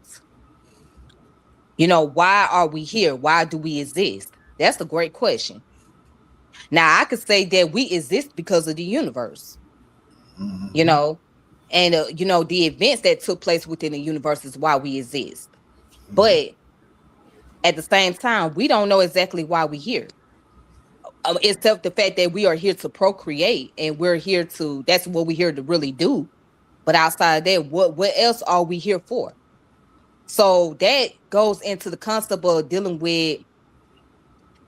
why are we here? Why do we exist? That's a great question. Now I could say that we exist because of the universe, you know, and the events that took place within the universe is why we exist. But at the same time, we don't know exactly why we're here. Except the fact that we are here to procreate and that's what we're here to really do. But outside of that, what else are we here for? So that goes into the concept of dealing with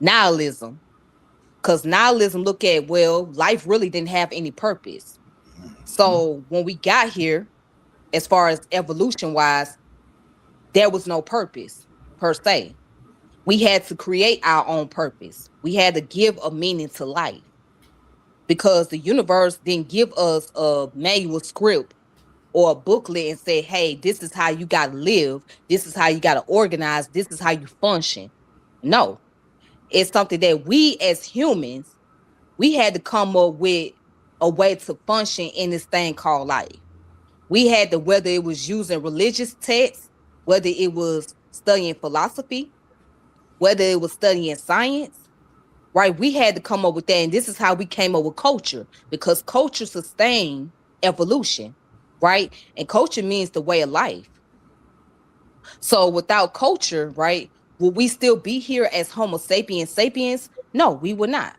nihilism. Because nihilism look at, well, life really didn't have any purpose. So when we got here, as far as evolution wise, there was no purpose per se. We had to create our own purpose. We had to give a meaning to life because the universe didn't give us a manual script or a booklet and say, hey, this is how you got to live. This is how you got to organize. This is how you function. No, it's something that we as humans, we had to come up with a way to function in this thing called life. We had to, whether it was using religious texts, whether it was studying philosophy, whether it was studying science, right? We had to come up with that. And this is how we came up with culture, because culture sustained evolution, right? And culture means the way of life. So without culture, right, will we still be here as Homo sapiens sapiens? No, we would not.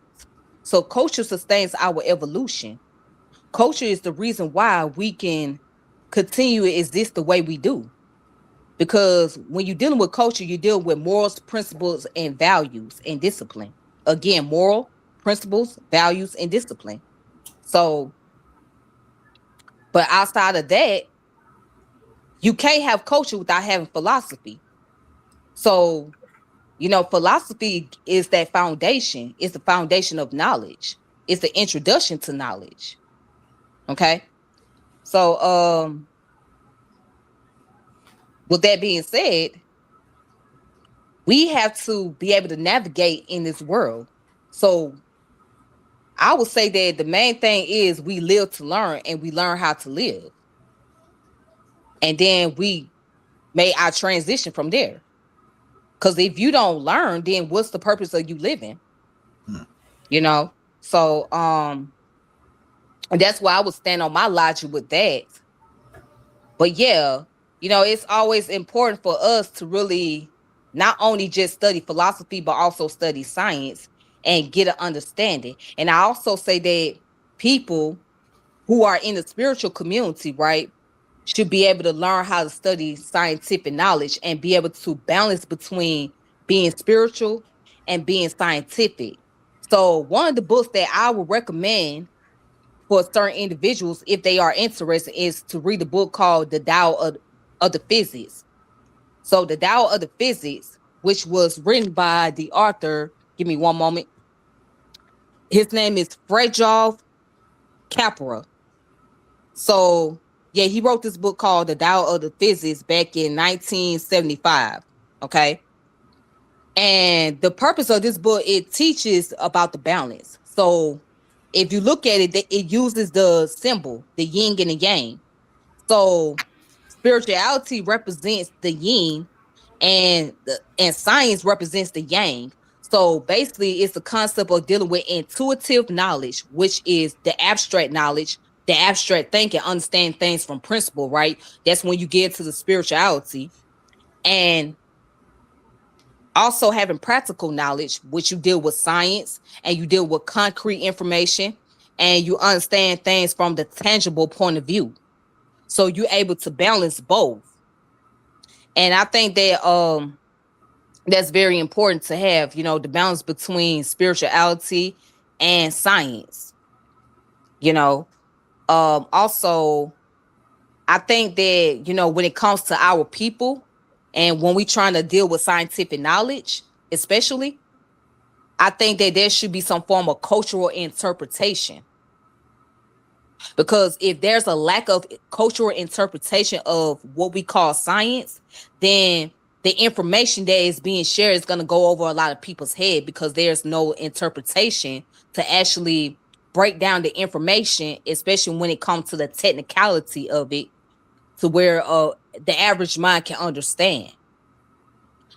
So culture sustains our evolution. Culture is the reason why we can continue to exist the way we do. Because when you're dealing with culture, you deal with morals, principles, and values and discipline. Again, moral, principles, values, and discipline. So, but outside of that, you can't have culture without having philosophy. So, philosophy is that foundation. It's the foundation of knowledge. It's the introduction to knowledge. Okay. So, with that being said, we have to be able to navigate in this world. So I would say that the main thing is we live to learn and we learn how to live. And then we made our transition from there. Because if you don't learn, then what's the purpose of you living? So and that's why I would stand on my logic with that. But yeah, it's always important for us to really not only just study philosophy, but also study science and get an understanding. And I also say that people who are in the spiritual community, right, should be able to learn how to study scientific knowledge and be able to balance between being spiritual and being scientific. So one of the books that I would recommend for certain individuals, if they are interested, is to read a book called The Tao of the Physics. So The Tao of the Physics, which was written by the author, give me one moment. His name is Fritjof Capra. So yeah, he wrote this book called The Tao of the Physics back in 1975. Okay. And the purpose of this book, it teaches about the balance. So if you look at it, it uses the symbol, the yin and the yang. So spirituality represents the yin and science represents the yang. So basically it's the concept of dealing with intuitive knowledge, which is the abstract knowledge, the abstract thinking, understand things from principle, right? That's when you get to the spirituality. And also having practical knowledge, which you deal with science and you deal with concrete information and you understand things from the tangible point of view. So you're able to balance both. And I think that that's very important to have, you know, the balance between spirituality and science, you know. Also, I think that, you know, when it comes to our people and when we trying to deal with scientific knowledge, especially, I think that there should be some form of cultural interpretation. Because if there's a lack of cultural interpretation of what we call science, then the information that is being shared is going to go over a lot of people's head because there's no interpretation to actually break down the information, especially when it comes to the technicality of it, to where the average mind can understand.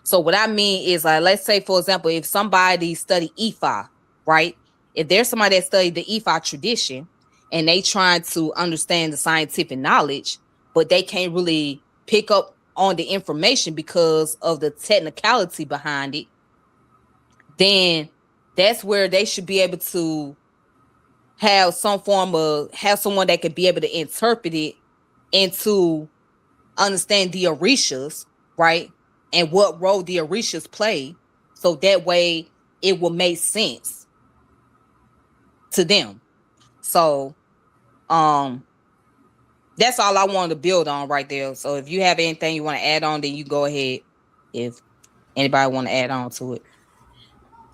So what I mean is, like, let's say, for example, if somebody study Ifa, right? If there's somebody that studied the Ifa tradition and they trying to understand the scientific knowledge, but they can't really pick up on the information because of the technicality behind it, then that's where they should be able to have someone that could be able to interpret it into understand the Orishas, right? And what role the Orishas play, so that way it will make sense to them. So that's all I wanted to build on right there. So if you have anything you want to add on, then you go ahead. If anybody want to add on to it.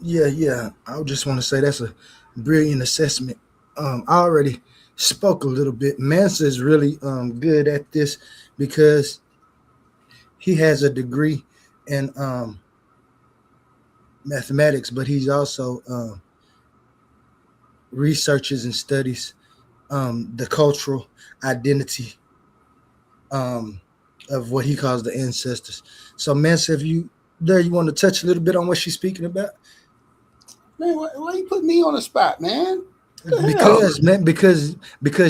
Yeah. I just want to say that's a brilliant assessment. I already spoke a little bit. Mansa is really good at this because he has a degree in mathematics, but he's also researches and studies the cultural identity of what he calls the ancestors. So, Mansa, if you want to touch a little bit on what she's speaking about? Man, why you put me on the spot, man? Because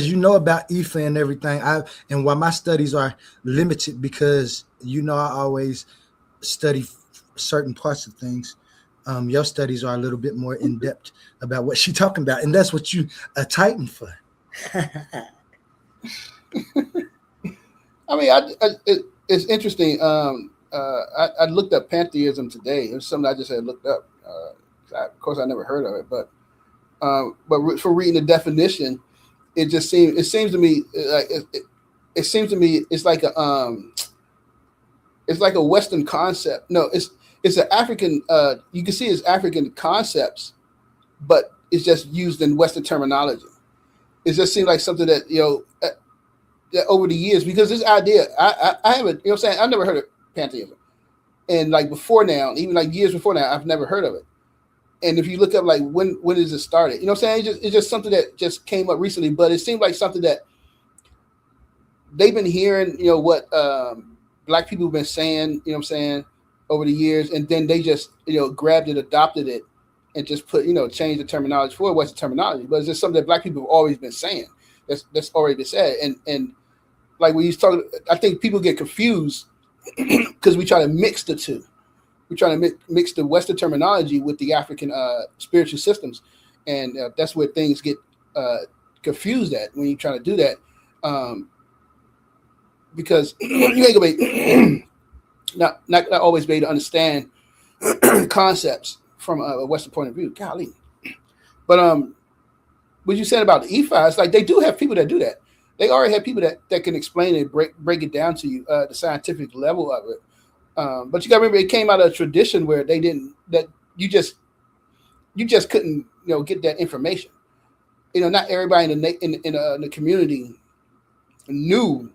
you know about Ifa and everything. And why my studies are limited, because you know I always study certain parts of things. Your studies are a little bit more in depth about what she's talking about, and that's what you a Titan for. I mean, it's interesting. I looked up pantheism today. It was something I just had looked up. Of course, I never heard of it, but for reading the definition, it seems to me it's like a Western concept. No, it's an African. You can see it's African concepts, but it's just used in Western terminology. It just seems like something that that over the years, because this idea, I haven't, what I'm saying, I've never heard of pantheism, and like before now, even like years before now, I've never heard of it. And if you look up like when does it started, what I'm saying, it's just something that just came up recently, but it seemed like something that they've been hearing, what Black people have been saying, what I'm saying, over the years, and then they just grabbed it, adopted it, and just put changed the terminology for Western terminology. But it's just something that Black people have always been saying. That's already been said. And like when you talk, I think people get confused because we try to mix the two. We try to mix the Western terminology with the African spiritual systems, and that's where things get confused at when you try to do that. Because you ain't gonna be not always be able to understand concepts from a Western point of view. Golly. But what you said about the Ifa, it's like they do have people that do that. They already have people that can explain it, break it down to you, the scientific level of it. But you got to remember, it came out of a tradition where you just couldn't get that information. Not everybody in the community knew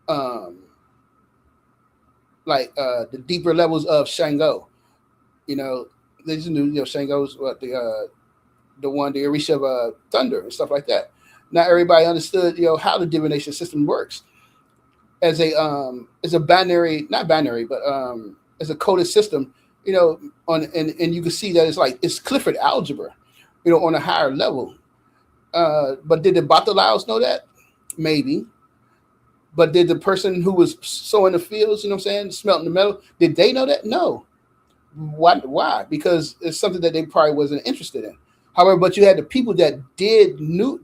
the deeper levels of Shango. They just knew Shango's what the Orisha of thunder and stuff like that. Not everybody understood how the divination system works as a binary, not binary, but as a coded system. And you can see that it's Clifford algebra, on a higher level. But did the Batalaos know that? Maybe. But did the person who was sowing the fields, smelting the metal, did they know that? No. Why? Because it's something that they probably wasn't interested in. However, but you had the people that did know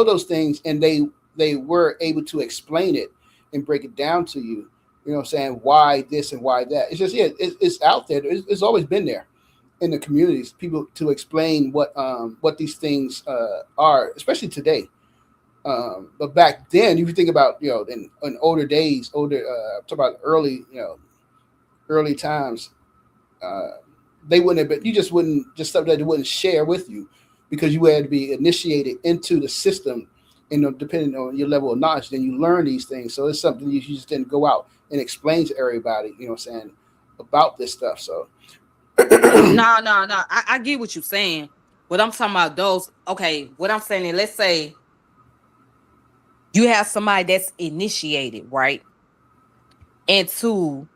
those things, and they were able to explain it and break it down to you You know what I'm saying? Why this and why that? It's just, yeah, it's out there. It's always been there in the communities. People to explain what these things are, especially today. But back then, if you think about, you know, in older days, talk about early times, they wouldn't have been. You just wouldn't just stuff that they wouldn't share with you because you had to be initiated into the system. And depending on your level of knowledge, then you learn these things. So it's something you just didn't go out and explain to everybody, you know what I'm saying, about this stuff. So No. I get what you're saying. What I'm talking about, those, okay, what I'm saying is, let's say you have somebody that's initiated, right, into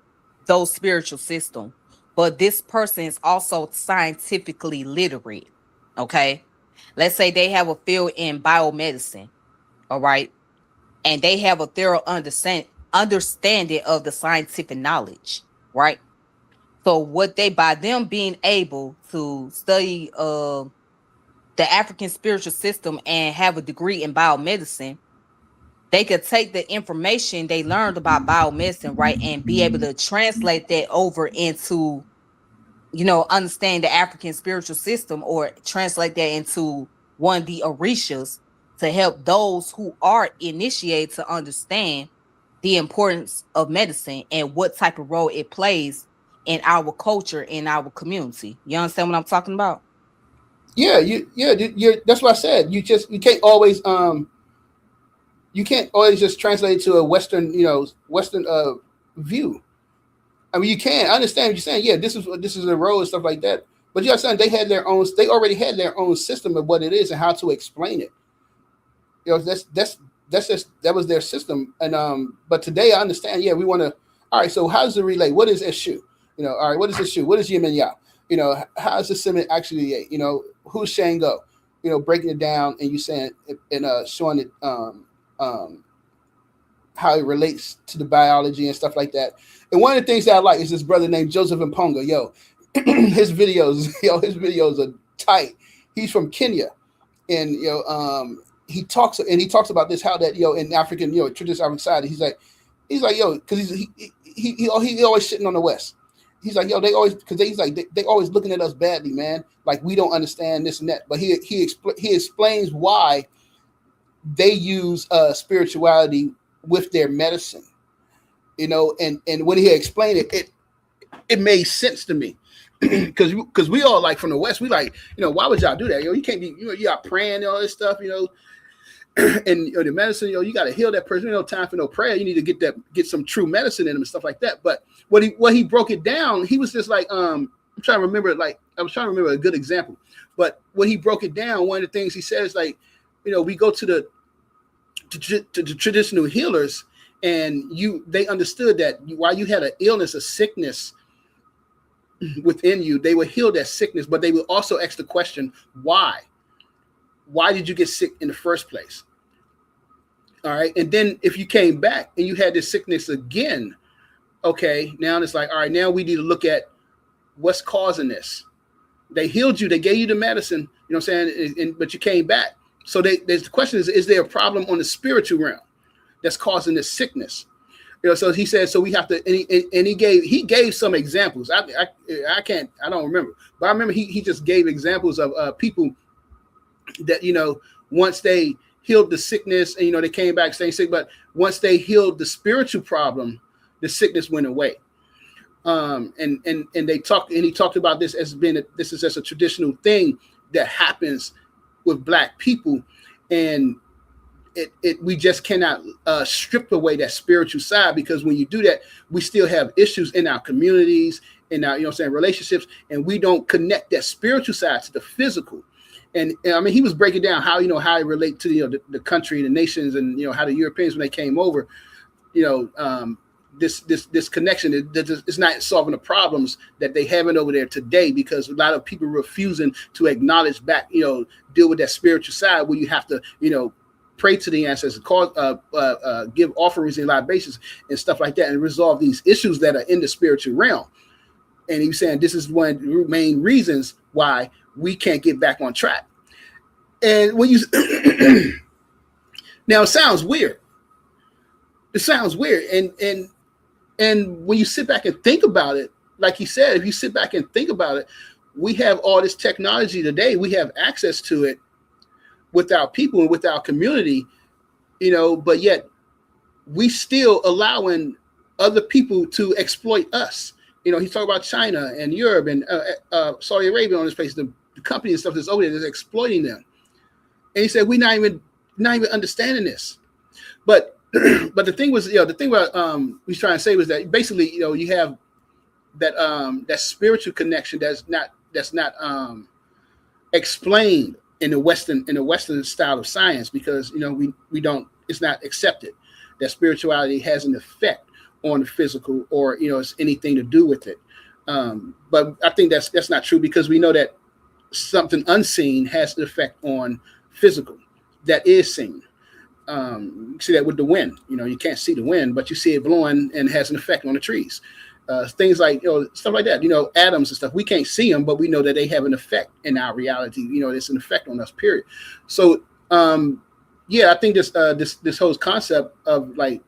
those spiritual system, but this person is also scientifically literate. Okay. Let's say they have a field in biomedicine. All right. And they have a thorough understanding of the scientific knowledge. Right. So what they, by them being able to study the African spiritual system and have a degree in biomedicine, they could take the information they learned about biomedicine, right, and be able to translate that over into, you know, understand the African spiritual system, or translate that into one of the orishas to help those who are initiated to understand the importance of medicine and what type of role it plays in our culture, in our community. You understand what I'm talking about? yeah, that's what I said. You can't always just translate it to a Western view. I mean, you can. I understand what you're saying. Yeah, this is a role and stuff like that. But you understand they already had their own system of what it is and how to explain it. You know, that was their system. And but today I understand. Yeah, we want to. All right, so how does it relate? What is Eshu? You know, all right, what is Eshu? What is Yin and Yang? You know, how is the Simon actually? You know, who's Shango? You know, breaking it down and you saying and showing it how it relates to the biology and stuff like that. And one of the things that I like is this brother named Joseph Mponga. Yo, his videos are tight. He's from Kenya, and he talks about this, how that in African traditional African society, he's like yo, because he always shitting on the West. He's like, yo, they always looking at us badly, man. Like we don't understand this and that. But he explains why they use spirituality with their medicine, and when he explained it made sense to me. Because we all, like, from the West, we like, why would y'all do that? You can't be, you got praying and all this stuff, and the medicine, you got to heal that person. No time for no prayer. You need to get some true medicine in them and stuff like that. But when he broke it down, he was just like, I'm trying to remember, a good example. But when he broke it down, one of the things he said is like, we go to the traditional healers, and they understood that while you had an illness, a sickness within you, they would heal that sickness, but they would also ask the question, why did you get sick in the first place? All right. And then if you came back and you had this sickness again, okay, now it's like, all right, now we need to look at what's causing this. They healed you, they gave you the medicine, what I'm saying, but you came back. So there's the question is there a problem on the spiritual realm that's causing this sickness? So he said, so we have to, and he gave some examples. I don't remember, but I remember he just gave examples of people that, once they healed the sickness and, they came back staying sick, but once they healed the spiritual problem, the sickness went away. And he talked about this as being this is just a traditional thing that happens with Black people, and we just cannot strip away that spiritual side, because when you do that, we still have issues in our communities, in our relationships, and we don't connect that spiritual side to the physical. And I mean, he was breaking down how how it relate to the country, the nations, and how the Europeans, when they came over, this connection is not solving the problems that they having over there today, because a lot of people refusing to acknowledge back, deal with that spiritual side where you have to, pray to the ancestors, give offerings and libations and stuff like that, and resolve these issues that are in the spiritual realm. And he was saying this is one of the main reasons why we can't get back on track. And when you now, it sounds weird. And And when you sit back and think about it, like he said, if you sit back and think about it, we have all this technology today. We have access to it with our people and with our community, you know, but yet we still allowing other people to exploit us. You know, he's talking about China and Europe and Saudi Arabia on this place, the company and stuff that's over there that's exploiting them. And he said, we're not even understanding this. But but the thing was, you know, the thing about he's trying to say was that basically, you know, you have that spiritual connection that's not explained in the Western style of science, because, you know, we don't, it's not accepted that spirituality has an effect on the physical, or, you know, it's anything to do with it. But I think that's not true, because we know that something unseen has an effect on physical that is seen. You see that with the wind. You know, you can't see the wind, but you see it blowing and it has an effect on the trees. Things like, you know, stuff like that, you know, atoms and stuff. We can't see them, but we know that they have an effect in our reality. You know, it's an effect on us, period. So, yeah, I think this whole concept of like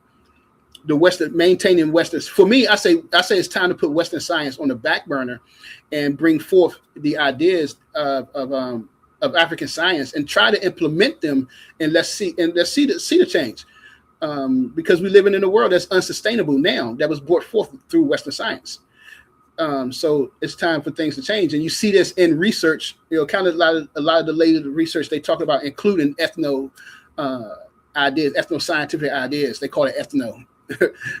the Western, maintaining Western, for me, I say it's time to put Western science on the back burner and bring forth the ideas of African science and try to implement them, and let's see the change. Because we're living in a world that's unsustainable now, that was brought forth through Western science. So it's time for things to change. And you see this in research, you know, kind of a lot of the latest research they talk about including ideas, ethno-scientific ideas. They call it ethno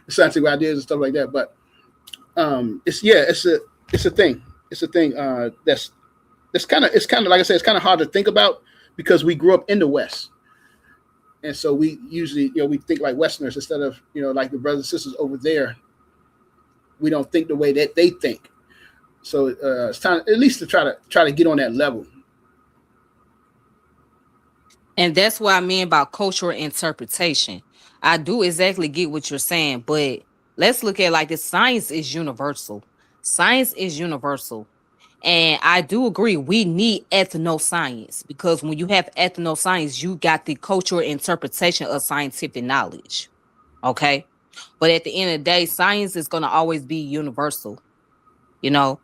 scientific ideas and stuff like that. But it's a thing. It's a thing it's kind of like I said, it's kind of hard to think about because we grew up in the West. And so we usually, you know, we think like Westerners instead of, you know, like the brothers and sisters over there. We don't think the way that they think. So it's time at least to try to get on that level. And that's what I mean about cultural interpretation. I do exactly get what you're saying, but let's look at like this. Science is universal. Science is universal. And I do agree, we need ethnoscience, because when you have ethnoscience, you got the cultural interpretation of scientific knowledge. Okay. But at the end of the day, science is going to always be universal. You know,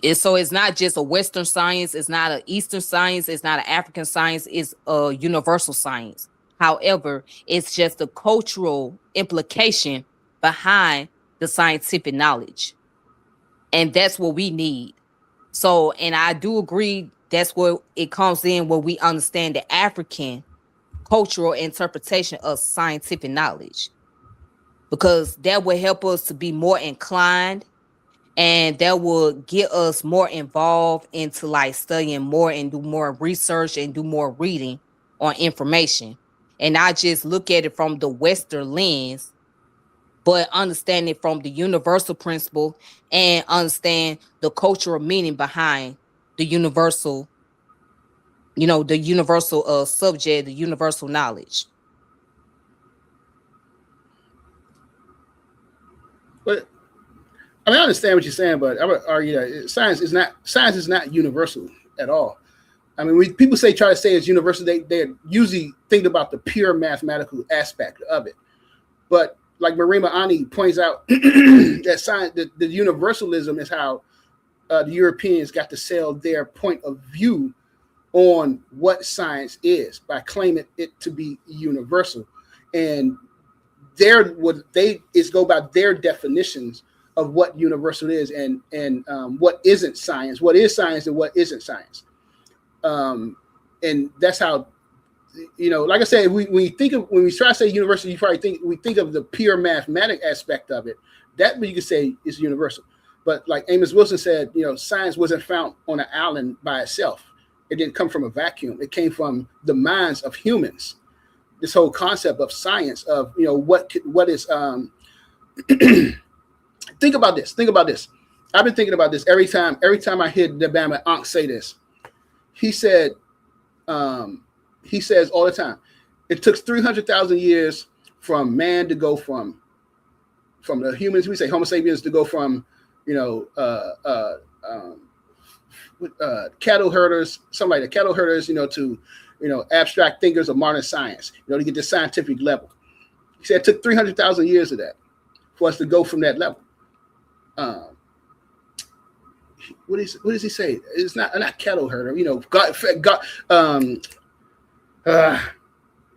it's not just a Western science. It's not an Eastern science. It's not an African science. It's a universal science. However, it's just the cultural implication behind the scientific knowledge. And that's what we need. So, and I do agree, that's where it comes in, where we understand the African cultural interpretation of scientific knowledge, because that will help us to be more inclined, and that will get us more involved into like studying more and do more research and do more reading on information, and not just look at it from the Western lens, but understand it from the universal principle and understand the cultural meaning behind the universal, you know, the universal subject, the universal knowledge. But I mean, I understand what you're saying, but I would argue that science is not universal at all. I mean, when people try to say it's universal, they usually think about the pure mathematical aspect of it. But like Marima Ani points out, that science, the universalism is how the Europeans got to sell their point of view on what science is by claiming it to be universal, and go by their definitions of what universal is and what isn't science, what is science and what isn't science, and that's how. You know, like I said, when we try to say universal, you probably think of the pure mathematic aspect of it. That you could say is universal. But like Amos Wilson said, you know, science wasn't found on an island by itself. It didn't come from a vacuum. It came from the minds of humans. This whole concept of science, of, you know, what is think about this. I've been thinking about this every time I hear the Bama Ankh say this. He says all the time, it took 300,000 years from man to go from the humans, we say Homo sapiens, to go from, you know, cattle herders, something like the cattle herders, you know, to, you know, abstract thinkers of modern science, you know, to get to scientific level. He said it took 300,000 years of that. for us to go from that level. What does he say? It's not cattle herder. You know,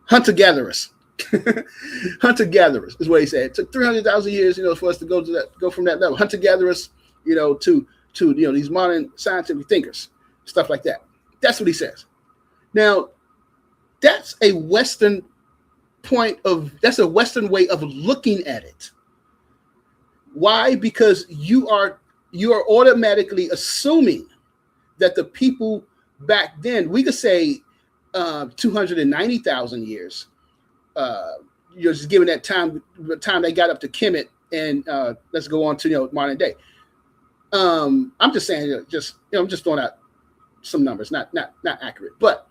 hunter gatherers. Hunter gatherers is what he said. It took 300,000 years, you know, for us to go from that level. Hunter gatherers, you know, to you know, these modern scientific thinkers, stuff like that. That's what he says. Now, that's a Western that's a Western way of looking at it. Why? Because you are automatically assuming that the people back then, we could say 290,000 years. You're just giving that time, the time they got up to Kemet, and let's go on to, you know, modern day. I'm just saying, I'm just throwing out some numbers, not accurate, but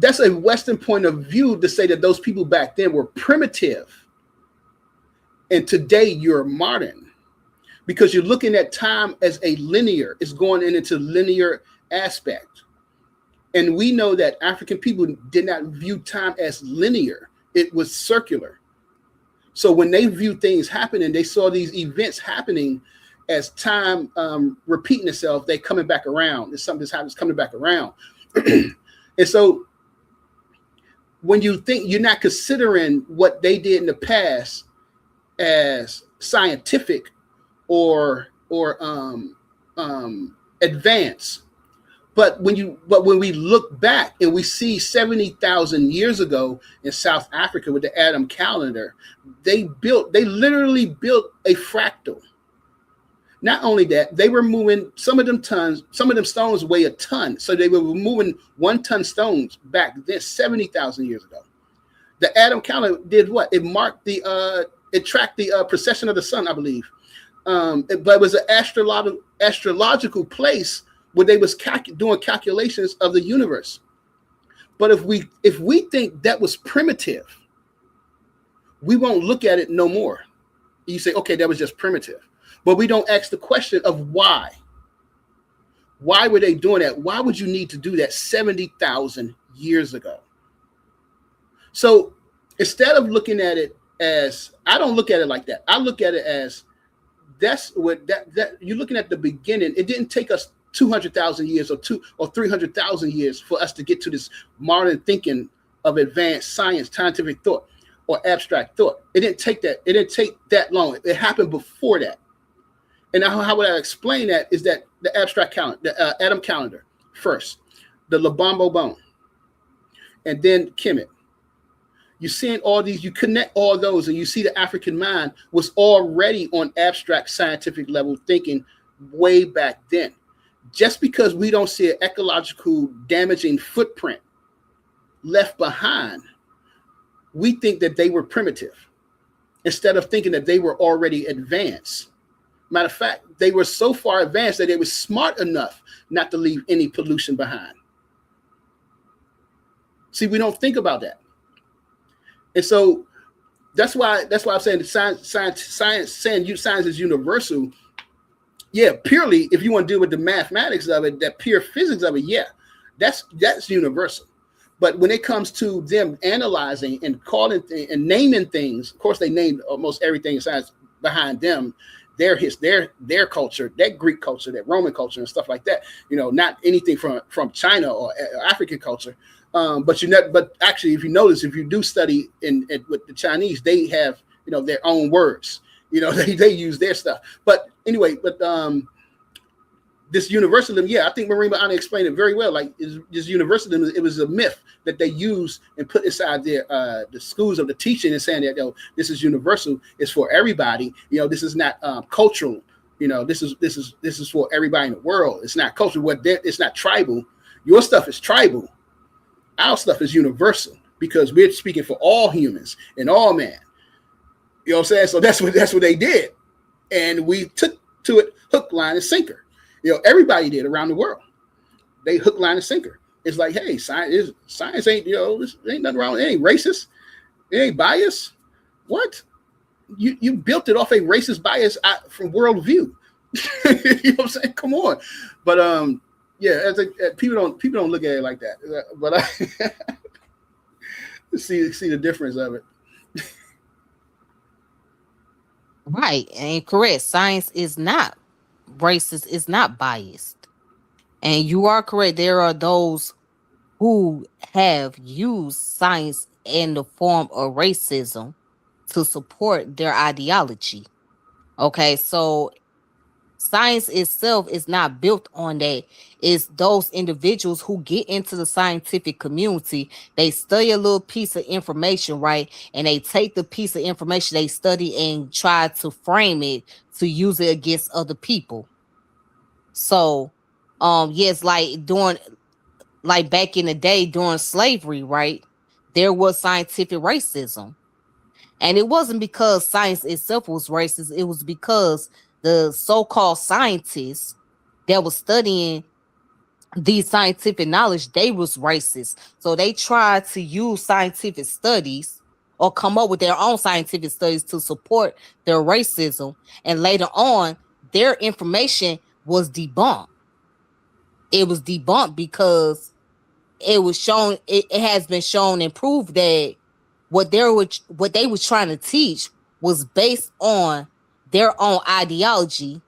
that's a Western point of view to say that those people back then were primitive, and today you're modern, because you're looking at time as a linear. It's going into linear aspect, and we know that African people did not view time as linear. It was circular. So when they viewed things happening, they saw these events happening as time repeating itself. They coming back around. It's something that's happens coming back around. And so when you think, you're not considering what they did in the past as scientific or advanced. But when we look back and we see 70,000 years ago in South Africa with the Adam calendar, they literally built a fractal. Not only that, they were moving some of them stones weigh a ton. So they were moving 1 ton stones back then, 70,000 years ago. The Adam calendar did what? It marked it tracked the precession of the sun, I believe. But it was an astrological place where they was doing calculations of the universe. But if we think that was primitive, we won't look at it no more. You say, okay, that was just primitive. But we don't ask the question of why. Why were they doing that? Why would you need to do that 70,000 years ago? So instead of looking at it as, I don't look at it like that. I look at it as that's what that you're looking at the beginning. It didn't take us 200,000 years or 300,000 years for us to get to this modern thinking of advanced science, scientific thought, or abstract thought. It didn't take that. It didn't take that long. It happened before that. And how would I explain that? Is that the abstract calendar, the Adam calendar first, the Lubombo bone, and then Kemet. You're seeing all these, you connect all those, and you see the African mind was already on abstract scientific level thinking way back then. Just because we don't see an ecological damaging footprint left behind, we think that they were primitive instead of thinking that they were already advanced. Matter of fact, they were so far advanced that they were smart enough not to leave any pollution behind. See, we don't think about that. And so that's why I'm saying science is universal. Yeah, purely if you want to deal with the mathematics of it, that pure physics of it, yeah, that's universal. But when it comes to them analyzing and calling and naming things, of course they named almost everything in science behind them, their culture, that Greek culture, that Roman culture, and stuff like that. You know, not anything from China or African culture. But actually, if you notice, if you do study with the Chinese, they have, you know, their own words. You know, they use their stuff. But anyway, this universalism, yeah, I think Marine Ba'ana explained it very well. Like this universalism, it was a myth that they used and put inside their the schools of the teaching and saying that, yo, this is universal, it's for everybody. You know, this is not cultural. You know, this is for everybody in the world. It's not cultural. It's not tribal. Your stuff is tribal. Our stuff is universal because we're speaking for all humans and all man. You know what I'm saying? So that's what they did. And we took to it hook, line, and sinker. You know, everybody did around the world. They hook, line, and sinker. It's like, hey, science ain't, you know, this ain't nothing wrong. It ain't racist. It ain't biased. What? You built it off a racist bias from worldview. You know what I'm saying? Come on. But yeah, people don't look at it like that. But I see the difference of it. Right, and correct. Science is not racist, is not biased. And you are correct. There are those who have used science in the form of racism to support their ideology. Okay, so science itself is not built on that. It's those individuals who get into the scientific community, they study a little piece of information, right? And they take the piece of information they study and try to frame it to use it against other people. So, yes, like back in the day during slavery, right? There was scientific racism. And it wasn't because science itself was racist, it was because the so-called scientists that was studying these scientific knowledge, they was racist. So they tried to use scientific studies or come up with their own scientific studies to support their racism. And later on, their information was debunked. It was debunked because it was shown, it has been shown and proved that what they were trying to teach was based on their own ideology,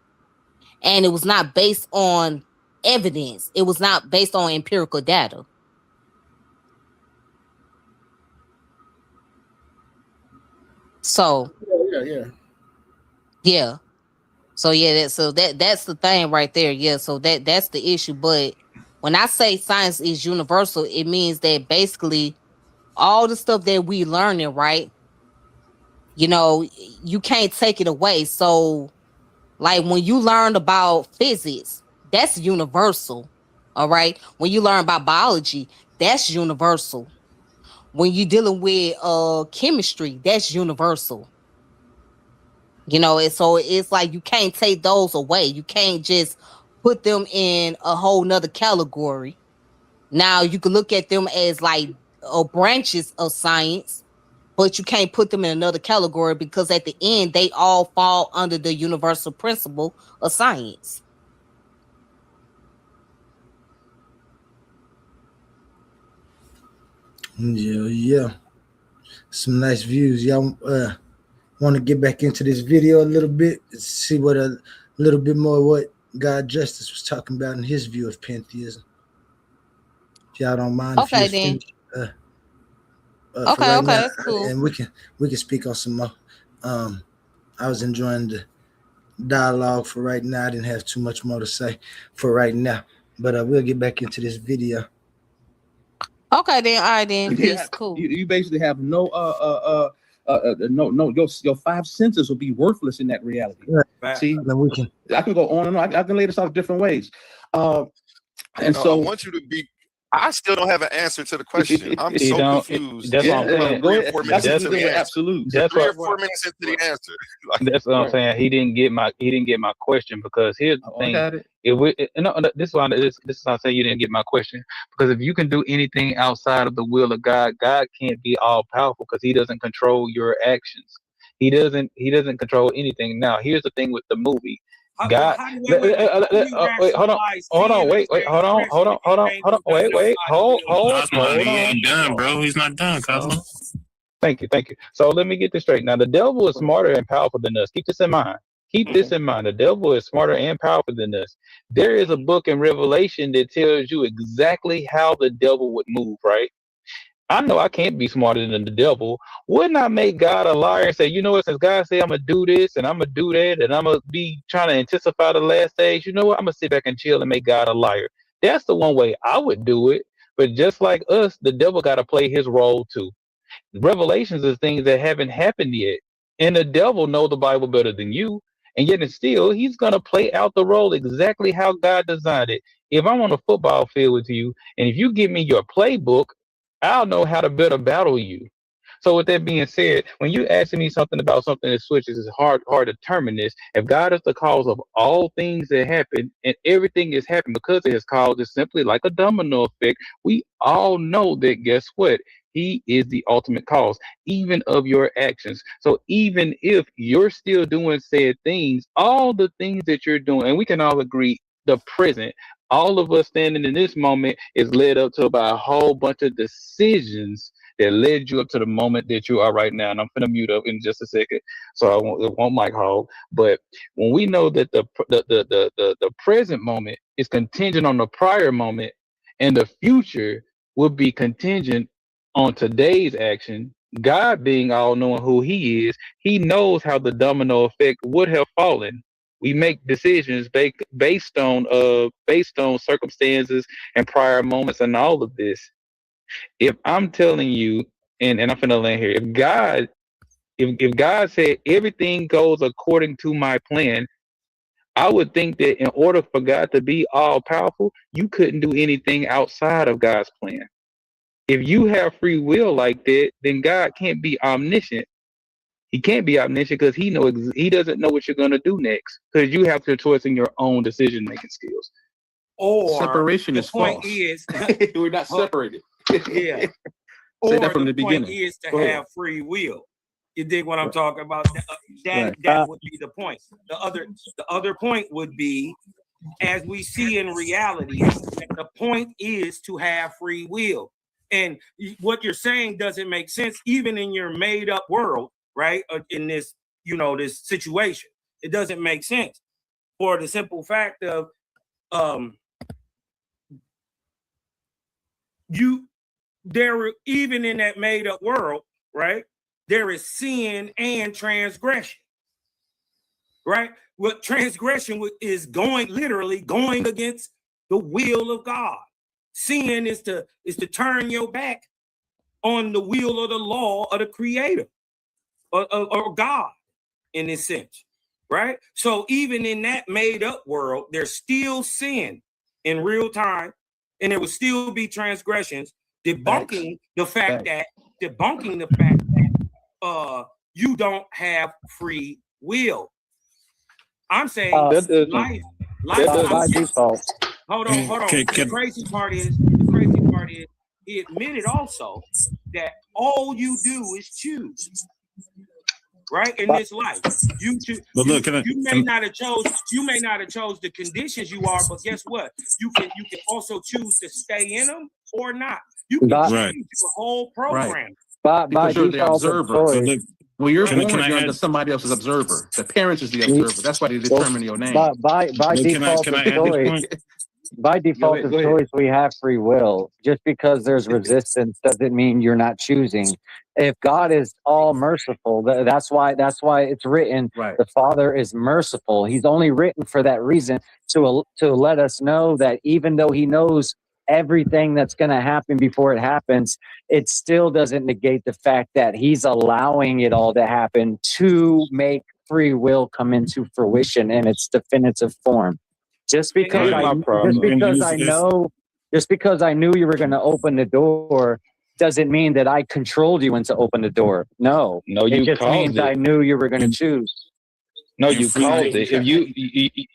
and it was not based on evidence. It was not based on empirical data. So yeah. So yeah, that's the thing right there. Yeah, so that's the issue. But when I say science is universal, it means that basically all the stuff that we learning, right? You know, you can't take it away. So, like when you learn about physics, that's universal. All right. When you learn about biology, that's universal. When you're dealing with chemistry, that's universal. You know, so it's like you can't take those away. You can't just put them in a whole nother category. Now you can look at them as like branches of science, but you can't put them in another category because at the end they all fall under the universal principle of science. Yeah. Some nice views. Y'all want to get back into this video a little bit, see what a little bit more what God Justice was talking about in his view of pantheism. If y'all don't mind, Okay, then. Okay, right now, that's cool. and we can speak on some more. I was enjoying the dialogue for right now. I didn't have too much more to say for right now, but we'll get back into this video. Okay, then. All right, then. Peace. Cool. You basically have no your five senses will be worthless in that reality. Right. See, then I can go on and on. I can lay this out different ways. And so I want you to be. I still don't have an answer to the question. I'm so confused. That's what I'm saying. 3 or 4 minutes into the answer. Absolute. That's 3 what, or 4 minutes into the answer. that's what I'm saying. He didn't get my question, because here's the thing. This is why I say you didn't get my question, because if you can do anything outside of the will of God, God can't be all powerful because He doesn't control your actions. He doesn't control anything. Now, here's the thing with the movie. God, wait, hold on, wait, hold on, wait. He ain't done, bro. He's not done, Cosmo. Thank you. So let me get this straight. Now, the devil is smarter and powerful than us. Keep this in mind. The devil is smarter and powerful than us. There is a book in Revelation that tells you exactly how the devil would move, right? I know I can't be smarter than the devil. Wouldn't I make God a liar and say, you know what, since God said I'm going to do this and I'm going to do that and I'm going to be trying to anticipate the last days, you know what, I'm going to sit back and chill and make God a liar. That's the one way I would do it. But just like us, the devil got to play his role too. Revelations is things that haven't happened yet. And the devil knows the Bible better than you. And yet and still, he's going to play out the role exactly how God designed it. If I'm on a football field with you, and if you give me your playbook, I'll know how to better battle you. So with that being said, when you asking me something about something that switches, it's hard to determine this. If God is the cause of all things that happen, and everything is happening because of His cause, it's simply like a domino effect. We all know that, guess what? He is the ultimate cause, even of your actions. So even if you're still doing said things, all the things that you're doing, and we can all agree, the present, all of us standing in this moment is led up to by a whole bunch of decisions that led you up to the moment that you are right now. And I'm gonna mute up in just a second, so it won't mic hog. But when we know that the present moment is contingent on the prior moment, and the future will be contingent on today's action, God being all knowing who He is, He knows how the domino effect would have fallen. We make decisions based on circumstances and prior moments and all of this. If I'm telling you, and I'm finna land here, if God said everything goes according to my plan, I would think that in order for God to be all powerful, you couldn't do anything outside of God's plan. If you have free will like that, then God can't be omniscient. He can't be omniscient because he doesn't know what you're going to do next, because you have your choice in your own decision making skills. Or Separation is false. We're not separated. Yeah. Say Or that from the point beginning. is to Go ahead. have free will. You dig what I'm talking about? That would be the point. The other point would be, as we see in reality, the point is to have free will. And what you're saying doesn't make sense, even in your made up world, right? In this, this situation, it doesn't make sense for the simple fact of, even in that made up world, right? There is sin and transgression, right? What transgression is literally going against the will of God. Sin is to turn your back on the will or the law of the Creator or God in this sense, right? So even in that made up world, there's still sin in real time, and there will still be transgressions, debunking the fact that you don't have free will. I'm saying life by default. Hold on. The crazy part is he admitted also that all you do is choose. Right in this life, you choose. But look, you may not have chose the conditions you are, but guess what? You can also choose to stay in them or not. You can change your whole program. Because you're the observer. So look, when you're born, you're under somebody else's observer. The parents is the observer. That's why they determine your name. By default, by default of choice, we have free will. Just because there's resistance doesn't mean you're not choosing. If God is all merciful, that's why it's written. Right. The Father is merciful. He's only written for that reason, to let us know that even though He knows everything that's going to happen before it happens, it still doesn't negate the fact that He's allowing it all to happen to make free will come into fruition in its definitive form. Just because I knew you were going to open the door doesn't mean that I controlled you into open the door. No, it just means I knew you were going to choose. No, you caused it. If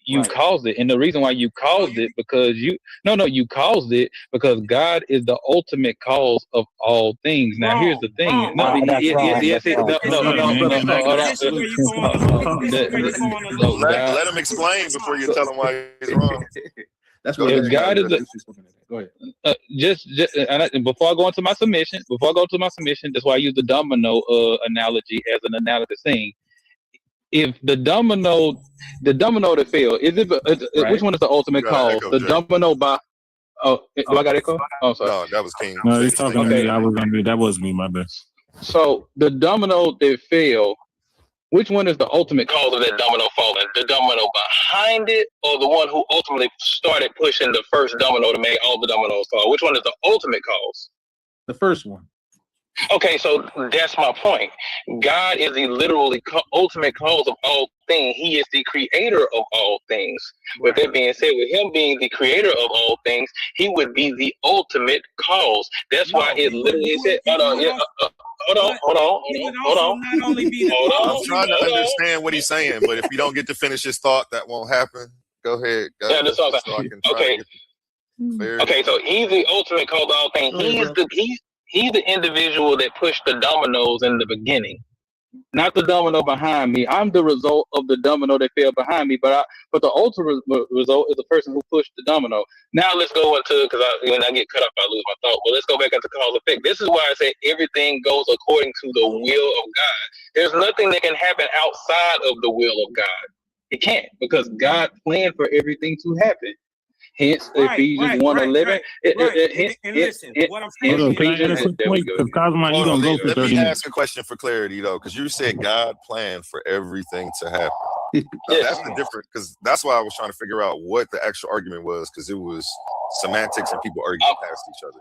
you caused it, and the reason why you caused it because you caused it because God is the ultimate cause of all things. Now, here's the thing. Let him explain before you tell him why he's wrong. That's what God is. Go ahead. Before I go into my submission, that's why I use the domino analogy as an analogous thing. If the domino that fell, which one is the ultimate cause? The domino by. Oh, do I got echo? Oh, sorry. No, that was King. No, he's talking to me. That was me. My bad. So the domino that fell, which one is the ultimate cause of that domino falling? The domino behind it, or the one who ultimately started pushing the first domino to make all the dominoes fall? Which one is the ultimate cause? The first one. Okay, so that's my point. God is the literally ultimate cause of all things. He is the creator of all things. With that being said, with Him being the creator of all things, He would be the ultimate cause. That's why it literally said, hold on. I'm trying to understand what he's saying, but if you don't get to finish his thought, that won't happen. Go ahead. Yeah, that's all. Okay. Okay, so He's the ultimate cause of all things. He's the individual that pushed the dominoes in the beginning. not the domino behind me. I'm the result of the domino that fell behind me, but the ultimate result is the person who pushed the domino. Now let's go into, because when I get cut off, I lose my thought. Well, let's go back into cause and effect. This is why I say everything goes according to the will of God. There's nothing that can happen outside of the will of God. It can't, because God planned for everything to happen. Hence, Ephesians 1:11. And listen, what I'm saying Let me ask a question for clarity, though, because you said God planned for everything to happen. That's the difference, because that's why I was trying to figure out what the actual argument was, because it was semantics and people arguing past each other.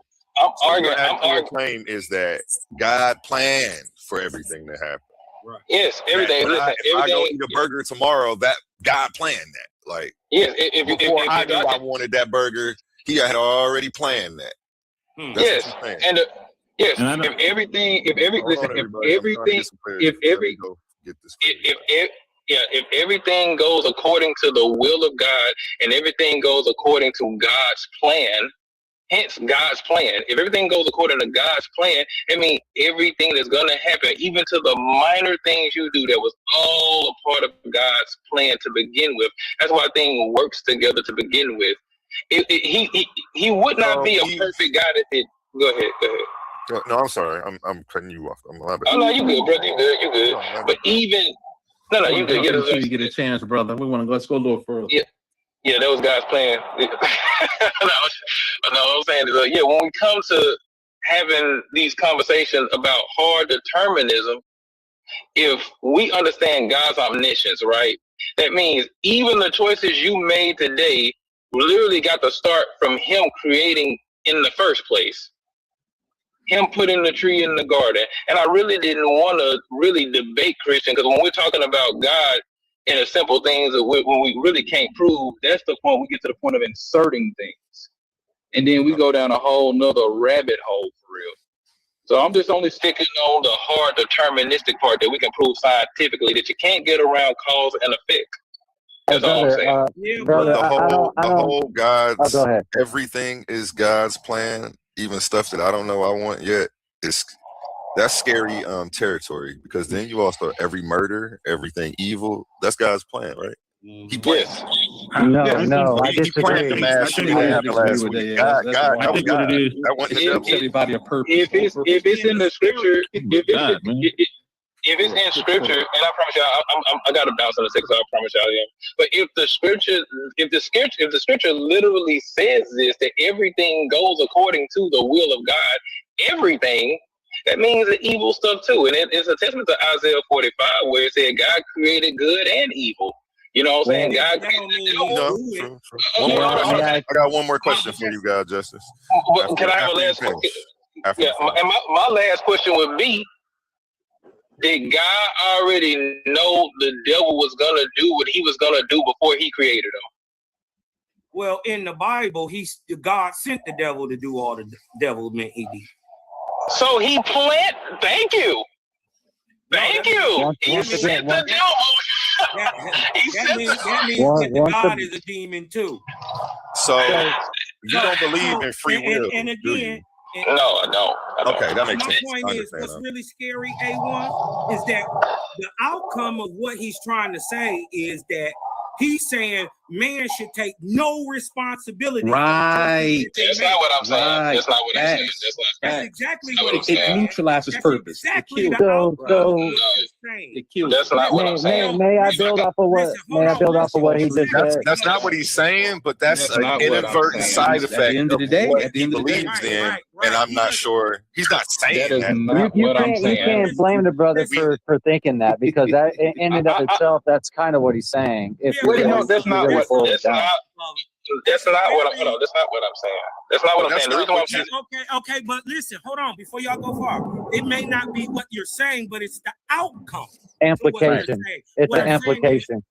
Your claim is that God planned for everything to happen. Right. Yes, everything. If I go eat a burger tomorrow, that God planned that. Like, yes, before I knew I wanted that burger, He had already planned that. Yes, and yes, if everything goes according to the will of God and everything goes according to God's plan, hence God's plan. If everything goes according to God's plan, I mean everything that's going to happen, even to the minor things you do, that was all a part of God's plan to begin with. That's why thing works together to begin with. He would not be a perfect guy that did. Go ahead. No, I'm sorry. I'm cutting you off. Oh no, you good, brother. You good. But even you good. You get a chance, brother. Let's go a little further. Yeah, that was God's plan. No, I'm saying is, when we come to having these conversations about hard determinism, if we understand God's omniscience, right, that means even the choices you made today literally got to start from Him creating in the first place. Him putting the tree in the garden. And I really didn't want to really debate Christian, because when we're talking about God and the simple things that when we really can't prove, that's the point we get to the point of inserting things. And then we go down a whole nother rabbit hole for real. So I'm just only sticking on the hard deterministic part that we can prove scientifically that you can't get around cause and effect. That's all I'm saying. The whole God's, go ahead. Everything is God's plan, even stuff that I don't know I want yet. That's scary territory, because then you also, every murder, everything evil, that's God's plan, right? He planned. No, I disagree. He planned everybody a purpose. If it's in the scripture, if it's in scripture, and I promise y'all, I got to bounce on the second, so I promise y'all, but if the scripture literally says this, that everything goes according to the will of God, everything, that means the evil stuff too. And it's a testament to Isaiah 45, where it said God created good and evil. You know what I'm saying? God created I got one more question for you guys, Justice. Can I have a last question? Yeah, and my last question would be, did God already know the devil was going to do what he was going to do before he created him? Well, in the Bible, God sent the devil to do all the devil meant he did. So he planned. Thank you. He sent the devil. That means that God is a demon too. So you don't believe in free will? And again, no, I don't. Okay, that makes sense. My point is, what's really scary, A1, is that the outcome of what he's trying to say is that he's saying man should take no responsibility. Right. That's not what I'm saying. Right. That's not what I'm saying. That's exactly what I'm It saying. neutralizes purpose. Exactly. It kills. That's not what I'm saying. May I build off of what he just said? That's not what he's saying, but that's an inadvertent side effect at the end of the day, what he believes in, and I'm not sure. He's not saying that. You can't blame the brother for thinking that, because that in and of itself, that's kind of what he's saying. That's not what I'm saying. That's not what I'm saying. That's not what I'm saying. The reason why I'm saying. Okay, but listen, hold on, before y'all go far. It may not be what you're saying, but it's the outcome. Implication. It's an implication.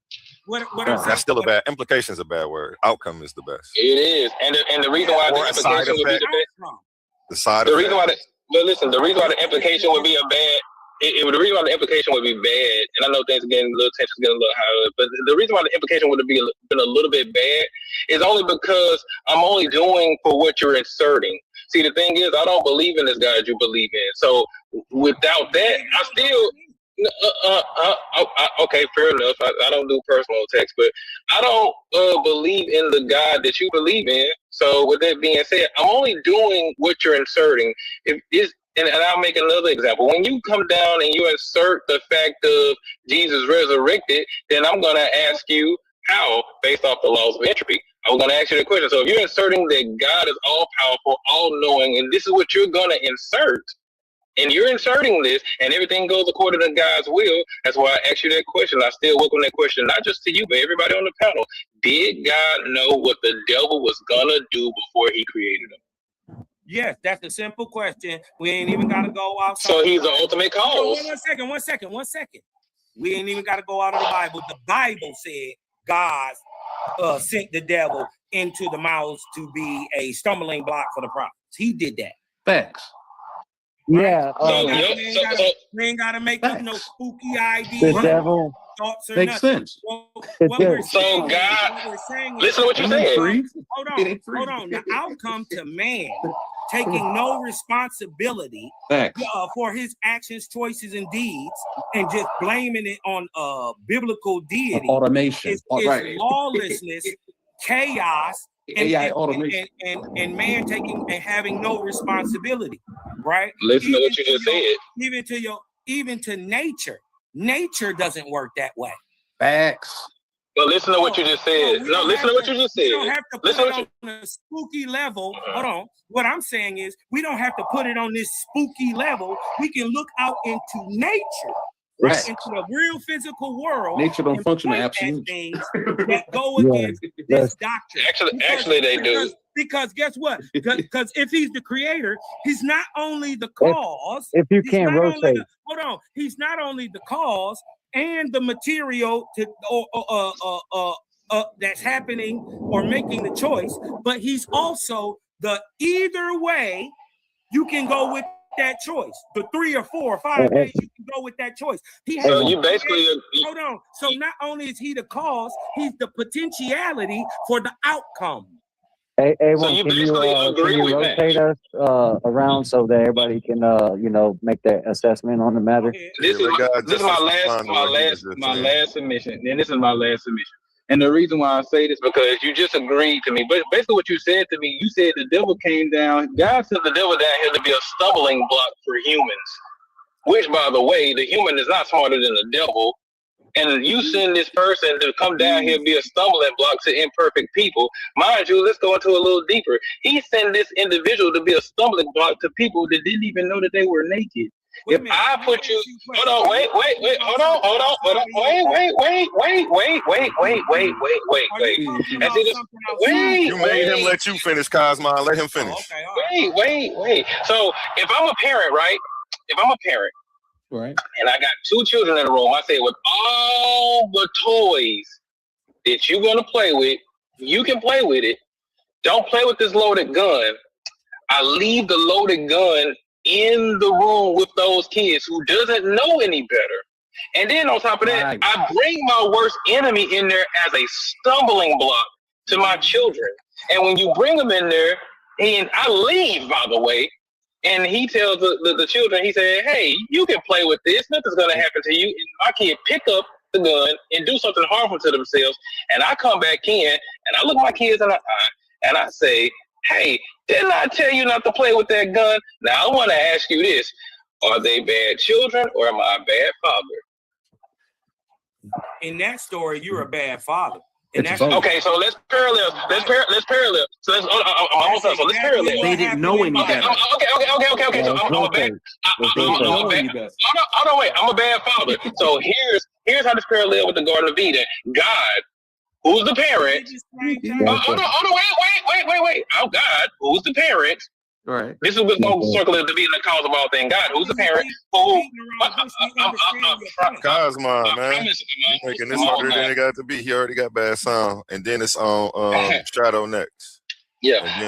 That's still a bad implication. Is a bad word. Outcome is the best. It is, and the reason why the implication would be the best. The reason why the reason why the implication would be a bad. The reason why the implication would be bad, and I know things are getting a little tension's getting a little higher, but the reason why the implication would have been a little bit bad is only because I'm only doing for what you're inserting. See, the thing is, I don't believe in this God you believe in. So without that, Okay, fair enough. I don't do personal text, but I don't believe in the God that you believe in. So with that being said, I'm only doing what you're inserting. And I'll make another example. When you come down and you insert the fact of Jesus resurrected, then I'm going to ask you how, based off the laws of entropy. I'm going to ask you the question. So if you're inserting that God is all powerful, all knowing, and this is what you're going to insert, and you're inserting this, and everything goes according to God's will. That's why I asked you that question. I still welcome that question, not just to you, but everybody on the panel. Did God know what the devil was gonna do before he created him? Yes, that's a simple question. We ain't even gotta go outside. So he's the ultimate cause. One second. We ain't even gotta go out of the Bible. The Bible said God sent the devil into the mouths to be a stumbling block for the prophets. He did that. Facts. Yeah. We ain't gotta make up no spooky ideas. The devil Thoughts or makes nothing. sense. What we're saying, So God, what we're saying listen to what you said. Hold on. The outcome to man taking no responsibility for his actions, choices, and deeds, and just blaming it on biblical deity. Automation. Is lawlessness, chaos, and man taking and having no responsibility, right? Listen to what you just said. Even to nature. Nature doesn't work that way. Facts. But listen to what you just said. No, listen to what you just said. We don't have to put it on a spooky level. Hold on. What I'm saying is we don't have to put it on this spooky level. We can look out into nature. Right. Into the real physical world. Nature don't function in absolute things that go against this doctrine. Actually, they do. Because guess what? Because if he's the creator, he's not only the cause. If you can't rotate. He's not only the cause and the material that's happening or making the choice, but he's also the either way you can go with that choice. The 3 or 4 or 5 ways you can go with that choice. So you basically hold on. So not only is he the cause, he's the potentiality for the outcome. Hey, so you basically agree with me. Rotate us around so that everybody can make their assessment on the matter. This is my last submission. And this is my last submission. And the reason why I say this because you just agreed to me. But basically what you said to me, you said the devil came down. God sent the devil down here to be a stumbling block for humans. Which, by the way, the human is not smarter than the devil. And you send this person to come down here and be a stumbling block to imperfect people. Mind you, let's go into a little deeper. He sent this individual to be a stumbling block to people that didn't even know that they were naked. If I put you, hold on, wait, hold on, wait. You made him let you finish, Cosmo. Let him finish. Wait. So if I'm a parent, right? Right. And I got 2 children in a room. I say, with all the toys that you're gonna play with, you can play with it. Don't play with this loaded gun. I leave the loaded gun in the room with those kids who doesn't know any better. And then on top of that, I bring my worst enemy in there as a stumbling block to my children. And when you bring them in there, and I leave, by the way, and he tells the children, he said, hey, you can play with this. Nothing's going to happen to you. And my kid pick up the gun and do something harmful to themselves. And I come back in and I look my kids in the eye and I say, hey, didn't I tell you not to play with that gun? Now, I want to ask you this. Are they bad children or am I a bad father? In that story, you're a bad father. Okay, so let's parallel. So let's parallel. They didn't know any better. Okay. So I'm a bad. I'm a bad father. So here's how this parallel with the Garden of Eden. God, who's the parent? Hold on, wait. Oh, God, who's the parent? Right. This is what's going to circle to be the cause of all things. God, who's the parent? Cosmo, man. You're making this harder than it got to be. He already got bad sound. And then it's on Shadow next. Yeah.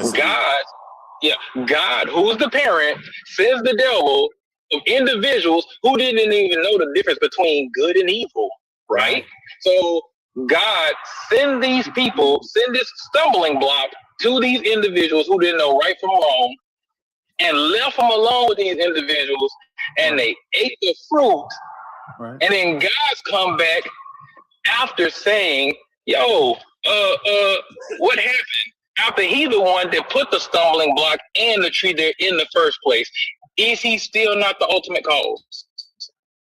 God, who's the parent, sends the devil of individuals who didn't even know the difference between good and evil, right? So God send this stumbling block to these individuals who didn't know right from wrong and left them alone with these individuals, and they ate the fruit Right. And then God's come back after saying, yo, what happened? After he the one that put the stumbling block and the tree there in the first place, is he still not the ultimate cause?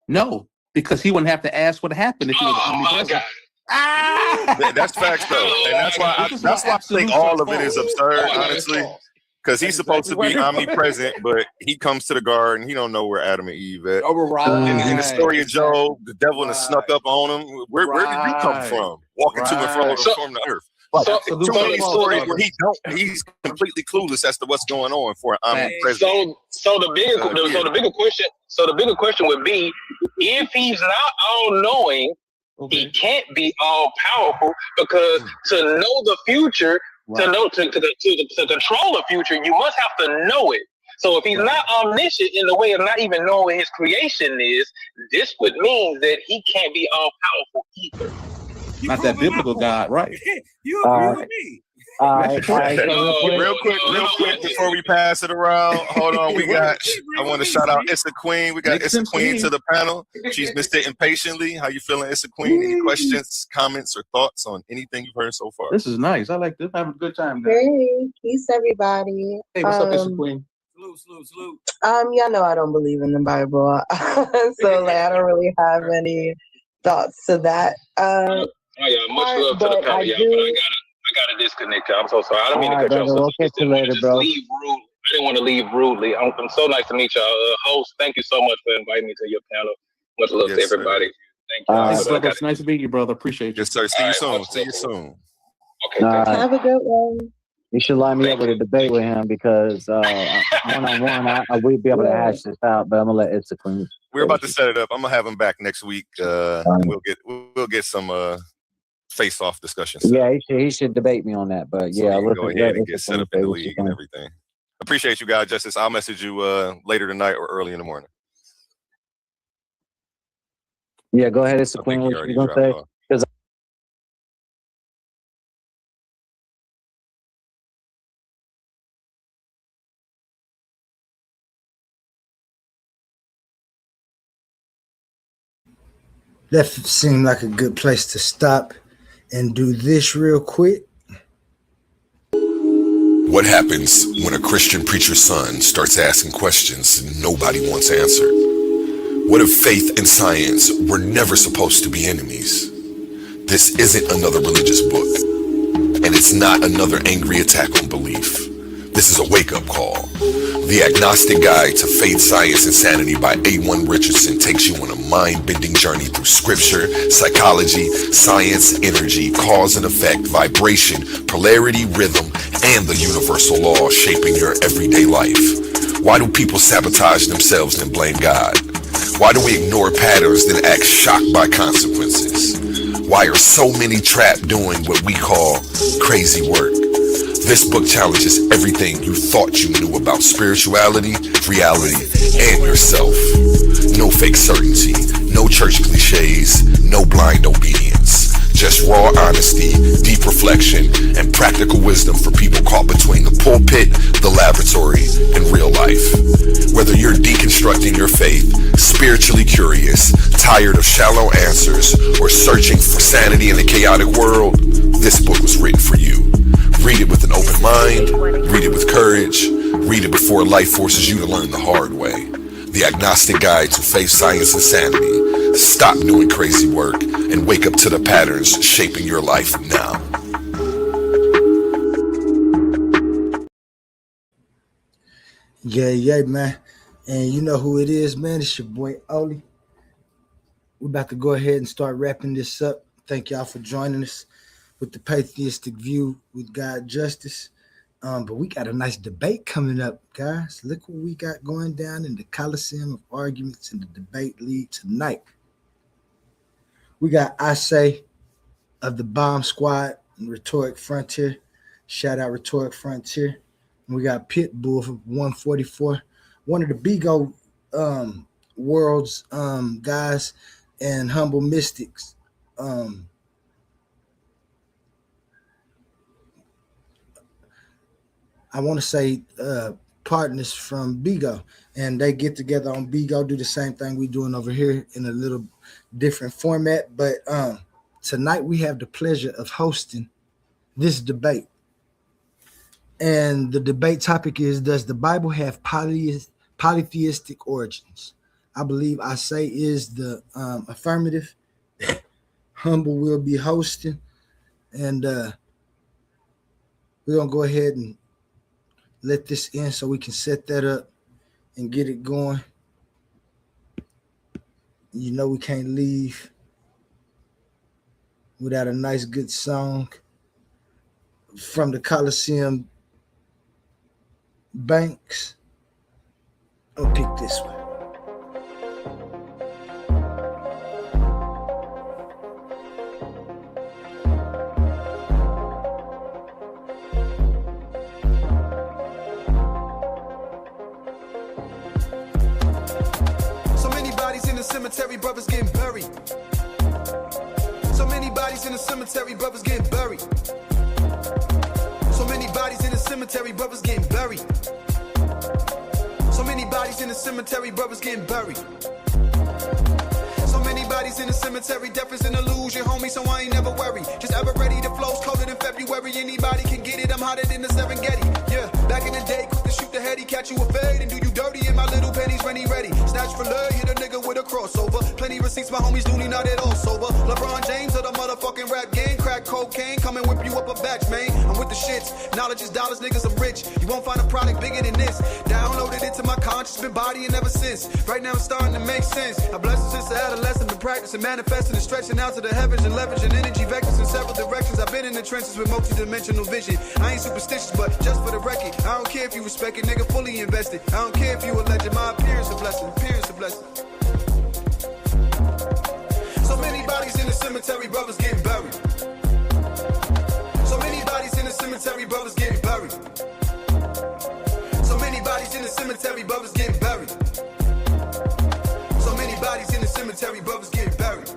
No, because he wouldn't have to ask what happened if he was omnipresent. That's facts though, and that's why I think all of it is absurd, honestly. Because he's supposed to be omnipresent, but he comes to the garden. He don't know where Adam and Eve at. In the story of Job, the devil has snuck up on him. Where did you come from? Walking to and from the earth. Too many stories where he's completely clueless as to what's going on for an omnipresent. So the bigger question would be, if he's not all knowing, he can't be all powerful, because to know the future, to control the future, you must have to know it. So if he's not omniscient in the way of not even knowing what his creation is, this would mean that he can't be all powerful either. Not that biblical God, right? You agree with me? Real quick, before we pass it around, hold on. I want to shout out Issa Queen. We got Issa Queen to the panel. She's been sitting patiently. How you feeling, Issa Queen? Any questions, comments, or thoughts on anything you've heard so far? This is nice. I like this. Have a good time, guys. Hey, peace, everybody. Hey, what's up, Issa Queen? Salute. Y'all know I don't believe in the Bible, so I don't really have any thoughts to that. Much love to the panel, I gotta disconnect you. I'm so sorry. I don't mean to cut you off. We'll catch you later, bro. I didn't want to leave rudely. I'm so nice to meet y'all. Host, thank you so much for inviting me to your panel. Much love to everybody. Thank you. It's nice to meet you, brother. Appreciate you. Yes, sir. See you soon. Okay. Have a good one. You should line me up with a debate with him, because one-on-one, we'd be able to hash this out. But I'm gonna let Issa Queen. We're about to set it up. I'm gonna have him back next week. We'll get some face-off discussions. Yeah, he should debate me on that. But So yeah, we can go ahead and get set up in the league and everything. Appreciate you guys, Justice. I'll message you later tonight or early in the morning. Yeah, go ahead, Issa Queen. What you gonna say? Because That seemed like a good place to stop and do this real quick. What happens when a Christian preacher's son starts asking questions nobody wants answered? What if faith and science were never supposed to be enemies? This isn't another religious book, and it's not another angry attack on belief. This is a wake-up call. The Agnostic Guide to Faith, Science, and Sanity by A1 Richardson takes you on a mind-bending journey through scripture, psychology, science, energy, cause and effect, vibration, polarity, rhythm, and the universal law shaping your everyday life. Why do people sabotage themselves and blame God? Why do we ignore patterns then act shocked by consequences? Why are so many trapped doing what we call crazy work? This book challenges everything you thought you knew about spirituality, reality, and yourself. No fake certainty, no church cliches, no blind obedience. Just raw honesty, deep reflection, and practical wisdom for people caught between the pulpit, the laboratory, and real life. Whether you're deconstructing your faith, spiritually curious, tired of shallow answers, or searching for sanity in a chaotic world, this book was written for you. Read it with an open mind, read it with courage, read it before life forces you to learn the hard way. The Agnostic Guide to Faith, Science, and Sanity. Stop doing crazy work and wake up to the patterns shaping your life now. Yeah, man. And you know who it is, man. It's your boy, Oli. We're about to go ahead and start wrapping this up. Thank y'all for joining us with the Pantheistic View with God Justice. But we got a nice debate coming up, guys. Look what we got going down in the Coliseum of Arguments in the Debate League tonight. We got I Say of the Bomb Squad and Rhetoric Frontier. Shout out Rhetoric Frontier. And we got Pitbull from 144, one of the Bigo world's guys, and Humble Mystics. I want to say partners from Bigo, and they get together on Bigo, do the same thing we're doing over here in a little different format. But tonight we have the pleasure of hosting this debate. And the debate topic is, does the Bible have polytheistic origins? I believe I say is the affirmative. Humble will be hosting. And we're going to go ahead and let this in so we can set that up and get it going. You know we can't leave without a nice, good song from the Coliseum Banks. I'll pick this one. So many bodies in the cemetery, brothers getting buried. So many bodies in the cemetery, brothers getting buried. So many bodies in the cemetery, brothers getting buried. So many bodies in the cemetery, brothers getting buried. So many bodies in the cemetery, death is an illusion, homie, so I ain't never worried. Just ever ready, the flow's colder than February, anybody can get it, I'm hotter than the Serengeti. Yeah, back in the day, quick to shoot the heady, catch you a fade and do you dirty in my little pennies, ready. Snatch for love, hit a nigga with a crossover. Plenty receipts, my homies do not at all sober. LeBron James of the motherfucking rap game, crack cocaine, come and whip you up a batch, man. I'm with the shits, knowledge is dollars, niggas, I'm rich. You won't find a product bigger than this. Downloaded it to my conscience, been bodying ever since. Right now it's starting to make sense. I bless it since the adolescent, been practicing, manifesting and stretching out to the heavens and leveraging energy vectors in several directions. I've been in the trenches with multi-dimensional vision. I ain't superstitious, but just for the record, I don't care if you respect it, nigga, fully invested. I don't care if you a legend, my appearance a blessing, appearance a blessing. So many bodies in the cemetery, brothers getting buried. So many bodies in the cemetery, brothers getting buried. So many bodies in the cemetery, brothers getting buried. So many bodies in the cemetery, brothers getting buried.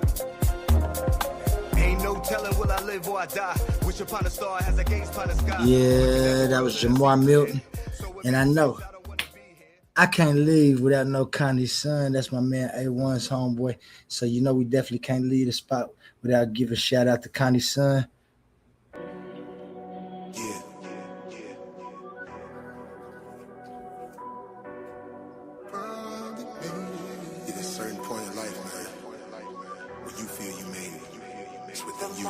Ain't no telling will I live or I die. Wish upon a star has a gaze upon the sky. Yeah, that was Jamar Milton. And I know I can't leave without no Connie's son. That's my man A1's homeboy. So you know we definitely can't leave the spot without giving a shout out to Connie's son. At a certain point in life, man, when you feel you made it, it's within you.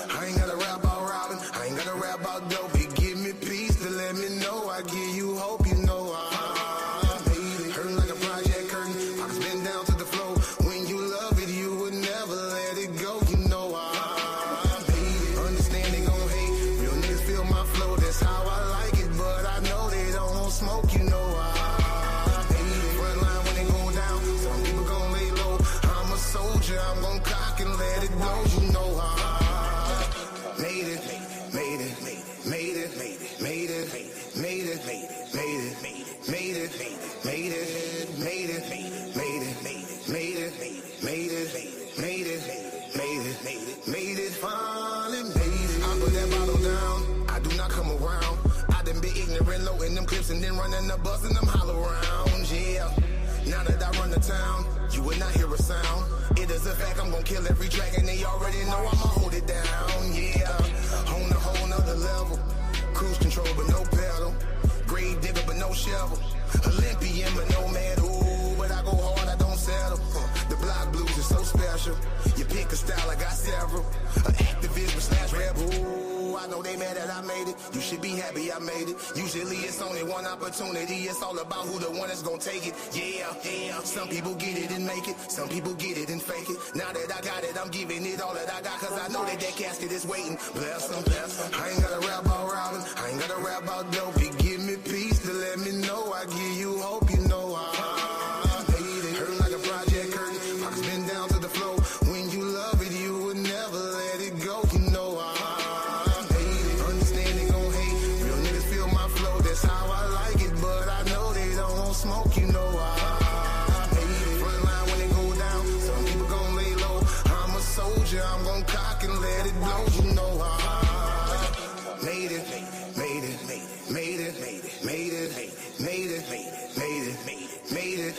I ain't gotta rap about robbing, I ain't gotta rap about dope. It give me peace to let me know I give you hope, you know I made it. Hurting like a project curtain, pockets been down to the floor. When you love it, you would never let it go, you know I made it. Understand they gon' hate, real niggas feel my flow, that's how I like it. But I know they don't want smoke, you know I made it. Front line when they go down, some people gon' lay low. I'm a soldier, I'm gon' cock and let it go, you know I made it, made it, made it, made it, made it, made it, made it, made it, made it, made it, made it, made it, made it, made it, made it, made it, finally made it. I put that bottle down, I do not come around. I done been ignorant, low in them clips and then running the bus and them hollow rounds, yeah. Now that I run the town, you will not hear a sound. It is a fact, I'm gonna kill every track and they already know I'ma hold it down, yeah. On a whole nother level, cruise control but no pedal, grave digger but no shovel, Olympian but no medal. But I go hard, I don't settle. The block blues is so special. You pick a style, I got several. An activist but slash rebel. I know they mad that I made it. You should be happy I made it. Usually it's only one opportunity. It's all about who the one that's gonna take it. Yeah, yeah. Some people get it and make it. Some people get it and fake it. Now that I got it, I'm giving it all that I got. Cause I know that casket is waiting. Bless them, bless them. I ain't gotta rap about robbing. I ain't gotta rap about dope. It give me peace to let me know I give you hope. You know I made it. Hurting like a project curtain. Pockets been down to the floor. When you love it, you would never let it go. You know I made it. Understand they gon' hate. Real niggas feel my flow. That's how I like it. But I know they don't want smoke. You know I made it. Front line when they go down. Some people gon' lay low. I'm a soldier. I'm gon' cock and let it blow. You know I made it. Made it. Made it. Made it. Made it. Made it. Made it. Made it. Made it.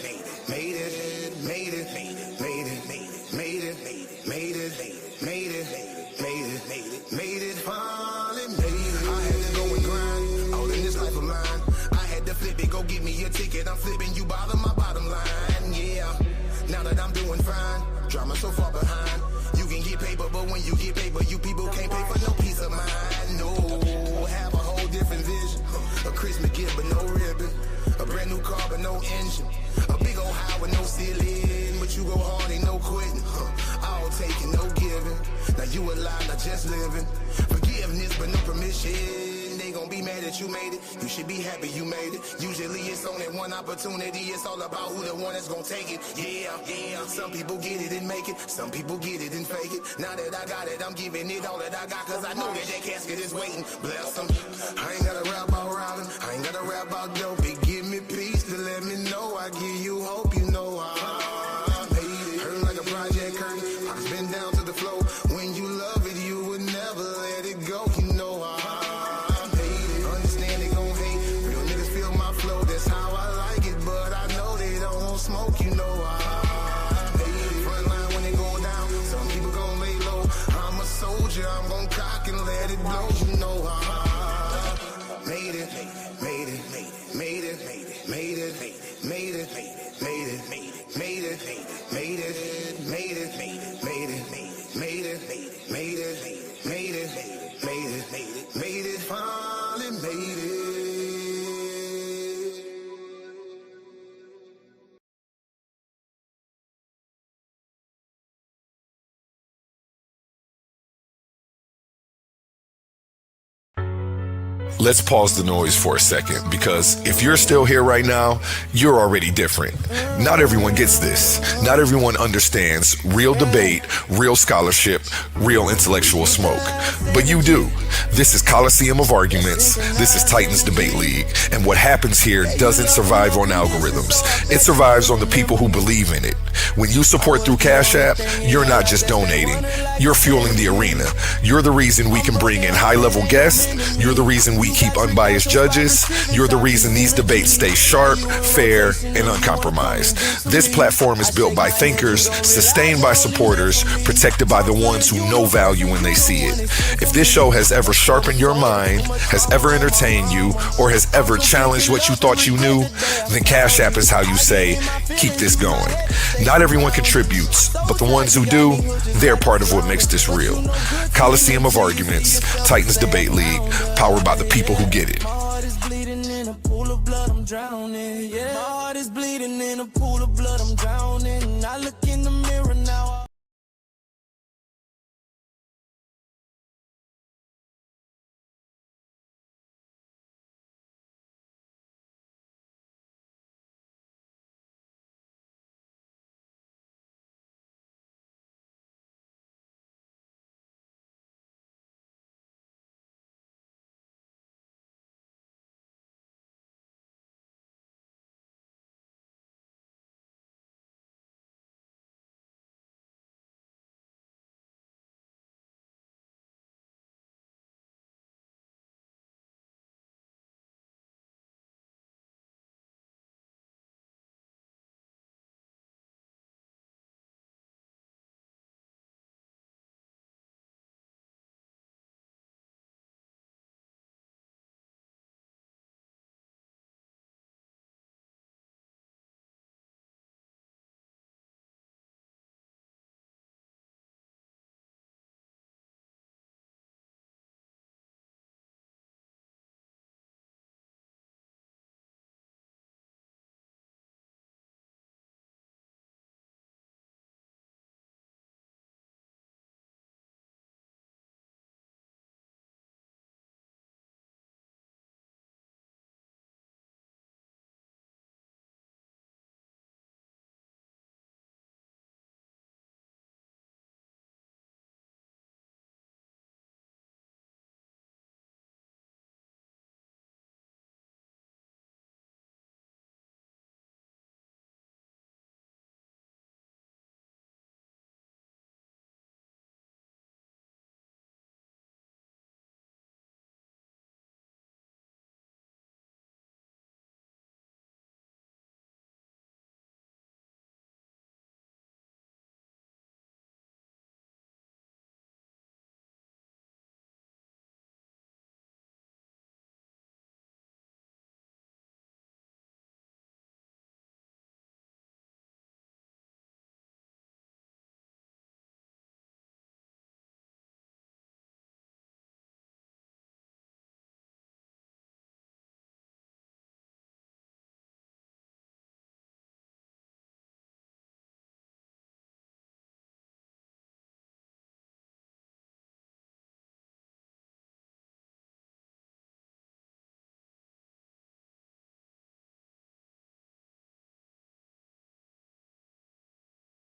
Made it. Made it. so far behind. You can get paper, but when you get paper, you people can't pay for no peace of mind. No, have a whole different vision. A Christmas gift, but no ribbon. A brand new car, but no engine. A big old house with no ceiling. But you go hard, ain't no quitting. All taking, no giving. Now you alive, not just living. Forgiveness, but no permission. They gon' be mad that you made it. You should be happy you made it. Usually it's only one opportunity. It's all about who the one that's gon' take it. Yeah, yeah. Some people get it and make it. Some people get it and fake it. Now that I got it, I'm giving it all that I got. Cause I know that casket is waiting. Bless them. I ain't gotta rap about robbing. I ain't gotta rap about dopey. Give me peace to let me know. I give you hope, you know I made it. Hurt like a project curtain. I've been down to the flow. When you love it, you would never let it go. You know I made it. Understand they gon' hate. Real niggas feel my flow. That's how I like it. But I know they don't want smoke. You know I made it. Front line when they go down. Some people gon' lay low. I'm a soldier. I'm gon' cock and let it blow. You know I made it. Made it. Made it. Made it. Made it. Made it. Made it. Made it. Made it. Made it. Made it. Made it. Made it. Made it. Made it. Finally made it. Let's pause the noise for a second, because if you're still here right now, you're already different. Not everyone gets this. Not everyone understands real debate, real scholarship, real intellectual smoke. But you do. This is Coliseum of Arguments. This is Titans Debate League. And what happens here doesn't survive on algorithms. It survives on the people who believe in it. When you support through Cash App, you're not just donating. You're fueling the arena. You're the reason we can bring in high-level guests. You're the reason we keep unbiased judges. You're the reason these debates stay sharp, fair, and uncompromised. This platform is built by thinkers, sustained by supporters, protected by the ones who know value when they see it. If this show has ever sharpened your mind, has ever entertained you, or has ever challenged what you thought you knew, then Cash App is how you say, keep this going. Not everyone contributes, but the ones who do, they're part of what makes this real. Coliseum of Arguments, Titans Debate League, powered by the people who get it. My heart is bleeding in a pool of blood, I'm drowning. Yeah, my heart is bleeding in a pool